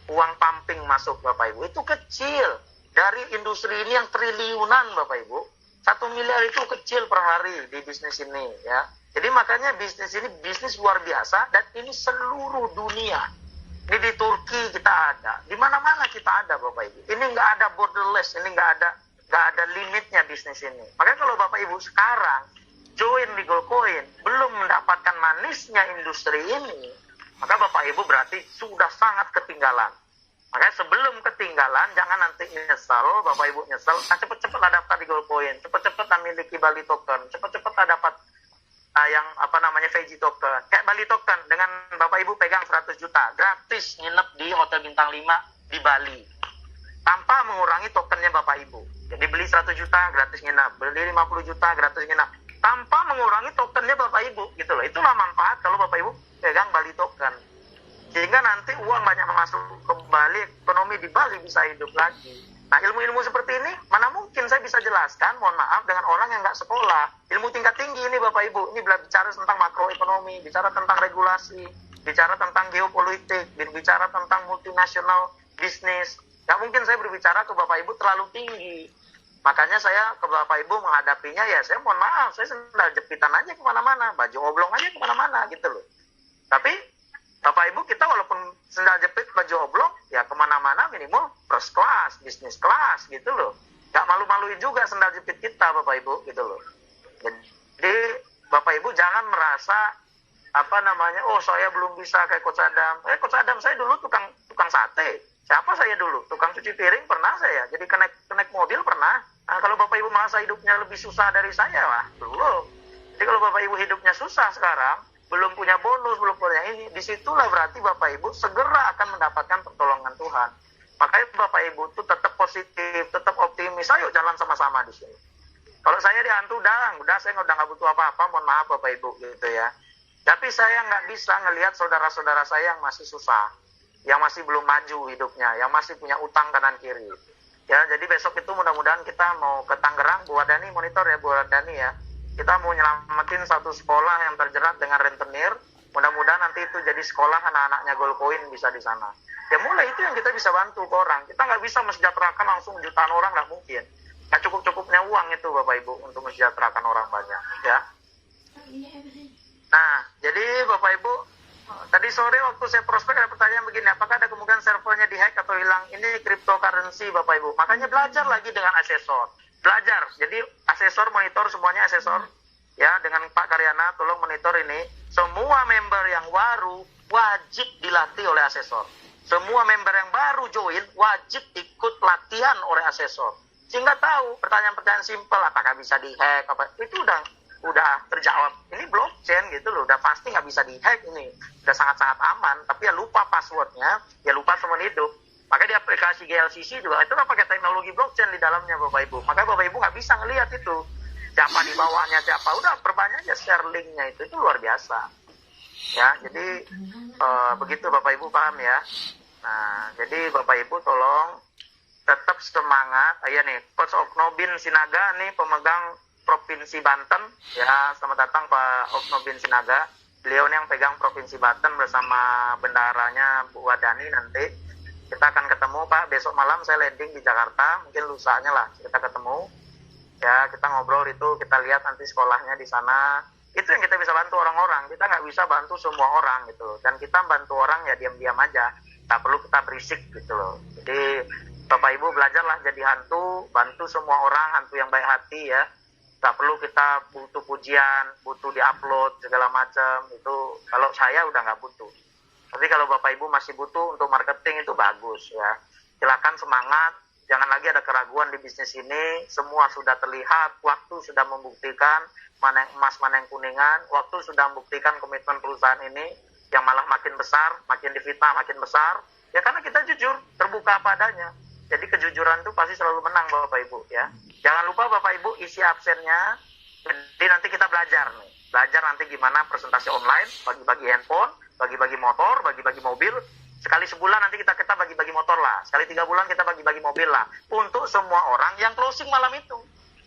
uang pumping masuk Bapak Ibu. Itu kecil. Dari industri ini yang triliunan Bapak Ibu. 1 miliar itu kecil per hari di bisnis ini, ya. Jadi makanya bisnis ini bisnis luar biasa dan ini seluruh dunia. Ini di Turki kita ada, di mana-mana kita ada Bapak Ibu. Ini nggak ada borderless, ini nggak ada limitnya bisnis ini. Makanya kalau Bapak Ibu sekarang join di Gold Coin, belum mendapatkan manisnya industri ini, maka Bapak Ibu berarti sudah sangat ketinggalan. Makanya sebelum ketinggalan, jangan nanti nyesel, Bapak Ibu nyesel, cepet-cepetlah daftar di Gold Coin, cepet-cepetlah miliki Bali Token, cepet-cepetlah dapat yang VG Token. Kayak Bali Token, dengan Bapak Ibu pegang 100 juta, gratis nginep di Hotel Bintang 5 di Bali. Tanpa mengurangi tokennya Bapak Ibu. Jadi beli 100 juta, gratis nginep. Beli 50 juta, gratis nginep. Tanpa mengurangi tokennya Bapak Ibu, gitu loh. Itulah manfaat kalau Bapak Ibu pegang Bali Token. Sehingga nanti uang banyak masuk kembali, ekonomi di Bali bisa hidup lagi. Nah, ilmu-ilmu seperti ini, mana mungkin saya bisa jelaskan, mohon maaf, dengan orang yang nggak sekolah. Ilmu tingkat tinggi ini Bapak Ibu, ini bicara tentang makroekonomi, bicara tentang regulasi, bicara tentang geopolitik, bicara tentang multinasional bisnis. Nggak mungkin saya berbicara ke Bapak Ibu terlalu tinggi. Makanya saya ke Bapak Ibu menghadapinya, ya saya mohon maaf, saya sendal jepitan aja kemana-mana, baju oblong aja kemana-mana gitu loh. Tapi Bapak Ibu kita walaupun sendal jepit baju oblong, ya kemana-mana minimal first class, business class gitu loh. Nggak malu-maluin juga sendal jepit kita Bapak Ibu gitu loh. Jadi Bapak Ibu jangan merasa oh saya belum bisa kayak Coach Adam. Coach Adam saya dulu tukang sate. Siapa saya dulu? Tukang cuci piring pernah saya. Jadi kenaik mobil pernah. Nah, kalau Bapak Ibu merasa hidupnya lebih susah dari saya, wah belum. Jadi kalau Bapak Ibu hidupnya susah sekarang, belum punya bonus, belum punya ini, disitulah berarti Bapak Ibu segera akan mendapatkan pertolongan Tuhan. Makanya Bapak Ibu tuh tetap positif, tetap optimis. Ayo jalan sama-sama di sini. Kalau saya dihantu, udah saya udah nggak butuh apa-apa, mohon maaf Bapak Ibu gitu ya. Tapi saya nggak bisa ngelihat saudara-saudara saya yang masih susah, yang masih belum maju hidupnya, yang masih punya utang kanan kiri. Ya, jadi besok itu mudah-mudahan kita mau ke Tangerang, Bu Wadani monitor ya Bu Wadani ya. Kita mau nyelamatin satu sekolah yang terjerat dengan rentenir. Mudah-mudahan nanti itu jadi sekolah anak-anaknya Gold Coin bisa di sana. Ya mulai itu yang kita bisa bantu ke orang. Kita nggak bisa mesejahterakan langsung jutaan orang, nggak mungkin. Nggak cukup-cukupnya uang itu Bapak Ibu untuk mesejahterakan orang banyak. Ya. Nah, jadi Bapak Ibu, tadi sore waktu saya prospek ada pertanyaan begini, apakah ada kemungkinan servernya dihack atau hilang? Ini cryptocurrency Bapak Ibu. Makanya belajar lagi dengan asesor. Belajar. Jadi asesor monitor semuanya asesor. Ya, dengan Pak Karyana tolong monitor ini. Semua member yang baru wajib dilatih oleh asesor. Semua member yang baru join wajib ikut latihan oleh asesor. Sehingga tahu pertanyaan-pertanyaan simpel apakah bisa dihack apa itu udah terjawab. Ini blockchain gitu loh, udah pasti nggak bisa dihack ini. Udah sangat-sangat aman, tapi ya lupa passwordnya, ya lupa seumur hidup. Maka di aplikasi GLCC juga itu pakai teknologi blockchain di dalamnya Bapak Ibu. Maka Bapak Ibu nggak bisa ngelihat itu. Siapa di bawahnya, siapa. Udah perbanyak aja share linknya itu luar biasa. Ya, jadi begitu Bapak Ibu paham ya. Nah, jadi Bapak Ibu tolong tetap semangat. Ya nih, Coach Oknobin Sinaga nih pemegang Provinsi Banten. Ya, selamat datang Pak Oknobin Sinaga. Beliau nih yang pegang Provinsi Banten bersama bendaharanya Bu Wadani nanti. Kita akan ketemu Pak, besok malam saya landing di Jakarta, mungkin lusanya lah kita ketemu. Ya, kita ngobrol itu, kita lihat nanti sekolahnya di sana. Itu yang kita bisa bantu orang-orang, kita nggak bisa bantu semua orang gitu loh. Dan kita bantu orang ya diam-diam aja, tak perlu kita berisik gitu loh. Jadi Bapak Ibu belajarlah jadi hantu, bantu semua orang, hantu yang baik hati ya. Tak perlu kita butuh pujian, butuh diupload segala macam, itu kalau saya udah nggak butuh. Tapi kalau Bapak Ibu masih butuh untuk marketing itu bagus ya. Silakan semangat, Jangan lagi ada keraguan di bisnis ini, semua sudah terlihat, waktu sudah membuktikan mana yang emas, mana yang kuningan, waktu sudah membuktikan komitmen perusahaan ini yang malah makin besar, makin difitnah, makin besar. Ya karena kita jujur, terbuka apa adanya. Jadi kejujuran itu pasti selalu menang Bapak Ibu ya. Jangan lupa Bapak Ibu isi absennya. Jadi nanti kita belajar nih. Belajar nanti gimana presentasi online, bagi-bagi handphone, bagi-bagi motor, bagi-bagi mobil. Sekali sebulan nanti kita bagi-bagi motor lah. Sekali 3 bulan kita bagi-bagi mobil lah. Untuk semua orang yang closing malam itu.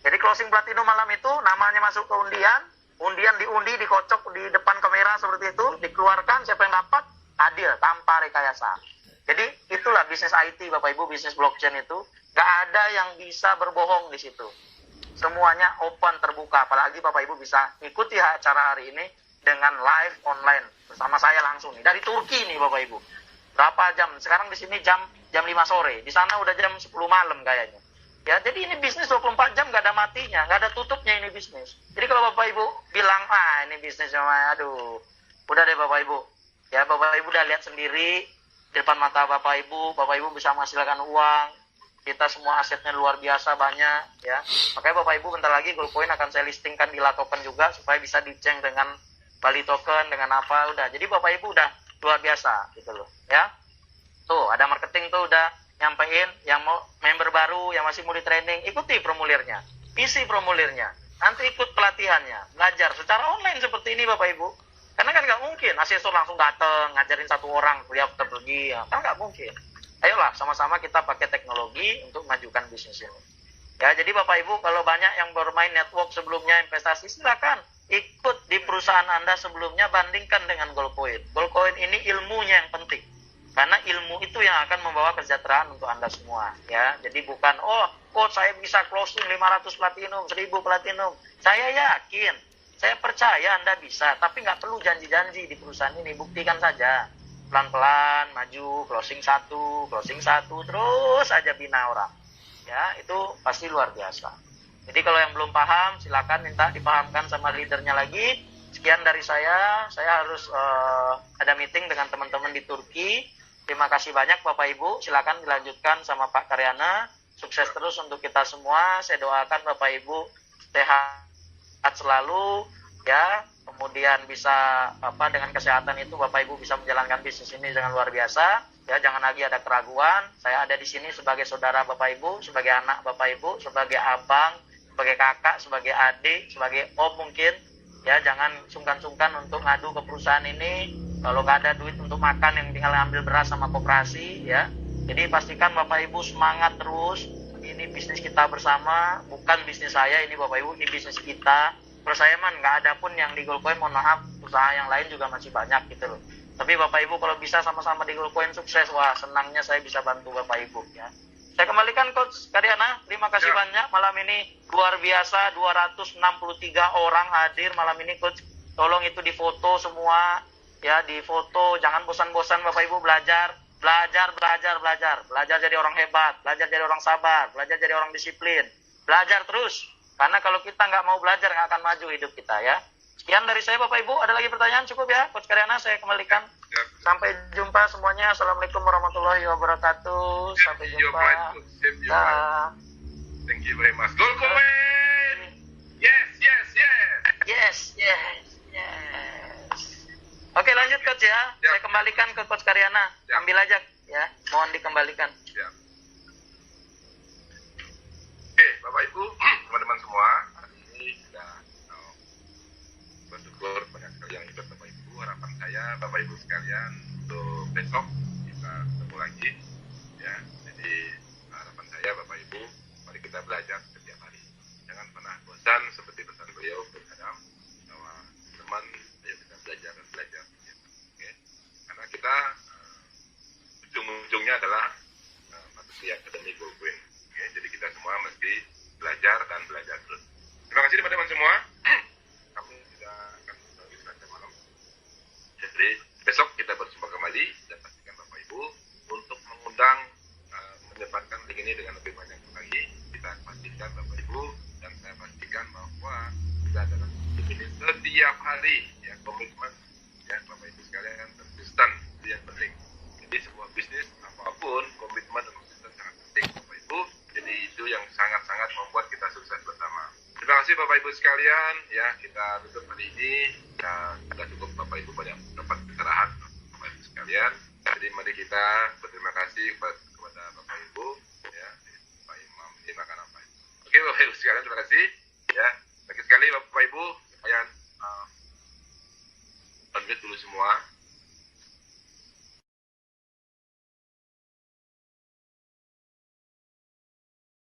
Jadi closing platinum malam itu namanya masuk ke undian. Undian diundi, dikocok di depan kamera seperti itu. Dikeluarkan siapa yang dapat, adil tanpa rekayasa. Jadi itulah bisnis IT Bapak Ibu, bisnis blockchain itu. Gak ada yang bisa berbohong di situ. Semuanya open, terbuka. Apalagi Bapak Ibu bisa ikuti acara hari ini dengan live online. Bersama saya langsung nih. Dari Turki nih Bapak Ibu. Berapa jam? Sekarang di sini jam 5 sore. Di sana udah jam 10 malam kayaknya. Ya, jadi ini bisnis 24 jam gak ada matinya, gak ada tutupnya ini bisnis. Jadi kalau Bapak Ibu bilang, ini bisnis sama, aduh, udah deh Bapak Ibu. Ya, Bapak Ibu udah lihat sendiri di depan mata Bapak Ibu bisa menghasilkan uang. Kita semua asetnya luar biasa banyak, ya. Makanya Bapak Ibu bentar lagi Goldcoin akan saya listingkan di La Token juga supaya bisa diceng dengan Bali Token, dengan apa, udah. Jadi Bapak Ibu udah luar biasa gitu loh, ya. Tuh, ada marketing tuh udah nyampein, yang mau member baru, yang masih mau di training, ikuti promulirnya, isi promulirnya, nanti ikut pelatihannya, belajar secara online seperti ini Bapak Ibu. Karena kan nggak mungkin asesor langsung datang ngajarin 1 orang kuliah pergi, ya. Kan nggak mungkin. Ayolah sama-sama kita pakai teknologi untuk majukan bisnis ini. Ya, jadi Bapak Ibu kalau banyak yang bermain network sebelumnya investasi, silakan ikut di perusahaan Anda sebelumnya, bandingkan dengan Goldcoin. Goldcoin ini ilmunya yang penting. Karena ilmu itu yang akan membawa kesejahteraan untuk Anda semua, ya. Jadi bukan, coach saya bisa closing 500 platinum, 1000 platinum. Saya yakin, saya percaya Anda bisa, tapi nggak perlu janji-janji di perusahaan ini. Buktikan saja, pelan-pelan, maju, closing satu, terus aja bina orang. Ya, itu pasti luar biasa. Jadi kalau yang belum paham, silakan minta dipahamkan sama leadernya lagi. Sekian dari saya harus ada meeting dengan teman-teman di Turki. Terima kasih banyak Bapak Ibu, silakan dilanjutkan sama Pak Karyana. Sukses terus untuk kita semua. Saya doakan Bapak Ibu sehat selalu, ya. Kemudian bisa dengan kesehatan itu Bapak Ibu bisa menjalankan bisnis ini dengan luar biasa. Ya, jangan lagi ada keraguan. Saya ada di sini sebagai saudara Bapak Ibu, sebagai anak Bapak Ibu, sebagai abang, sebagai kakak, sebagai adik, sebagai om mungkin. Ya, jangan sungkan-sungkan untuk ngadu ke perusahaan ini. Kalau nggak ada duit untuk makan, yang tinggal ambil beras sama koperasi, ya. Jadi pastikan Bapak Ibu semangat terus. Ini bisnis kita bersama, bukan bisnis saya ini Bapak Ibu, ini bisnis kita. Terus saya nggak ada pun yang di Goldcoin, mohon maaf, usaha yang lain juga masih banyak gitu loh. Tapi Bapak Ibu kalau bisa sama-sama di Goldcoin sukses, wah senangnya saya bisa bantu Bapak Ibu, ya. Saya kembalikan Coach Karyana, terima kasih banyak malam ini, luar biasa, 263 orang hadir malam ini Coach. Tolong itu difoto semua. Ya, di foto, jangan bosan-bosan Bapak Ibu belajar jadi orang hebat, belajar jadi orang sabar, belajar jadi orang disiplin, belajar terus, karena kalau kita nggak mau belajar nggak akan maju hidup kita, ya. Sekian dari saya Bapak Ibu, ada lagi pertanyaan? Cukup ya Coach Karyana, saya kembalikan. Sampai jumpa semuanya, assalamualaikum warahmatullahi wabarakatuh, sampai jumpa. Thank you very much. Goldcoin. Yes. Oke, lanjut Coach ya. Saya kembalikan ke Coach Karyana. Ambil aja ya. Mohon dikembalikan. Ya. Oke, Bapak Ibu, teman-teman semua, hari ini sudah bersyukur banyak sekali yang ikut Bapak Ibu. Harapan saya Bapak Ibu sekalian untuk besok kita ketemu lagi. Ya, jadi harapan saya Bapak Ibu, mari kita belajar setiap hari. Jangan pernah bosan seperti pesan beliau bersama bahwa teman, ayo kita belajar. Oke. Karena kita ujung-ujungnya adalah manusia akademi Goldcoin. Oke. Jadi kita semua mesti belajar dan belajar terus. Terima kasih teman-teman semua. Kami sudah akan lagi selesai malam. Jadi besok kita berjumpa kembali dan pastikan Bapak Ibu untuk mengundang menyebarkan link ini dengan lebih banyak lagi. Kita pastikan Bapak Ibu dan saya pastikan bahwa kita adalah ini setiap hari, ya, komitmen, ya, Bapak Ibu sekalian, konsisten itu yang penting. Jadi sebuah bisnis apapun komitmen dan konsisten sangat penting Bapak Ibu. Bapak Ibu sekalian, ya kita tutup hari ini. Ya, sudah cukup Bapak Ibu banyak dapat istirahat Bapak Ibu sekalian. Jadi mari kita berterima kasih kepada Bapak Ibu, ya Pak Imam ini makan apa? Oke Bapak Ibu sekalian, terima kasih. Ya, sekali Bapak Ibu, kalian lanjut dulu semua.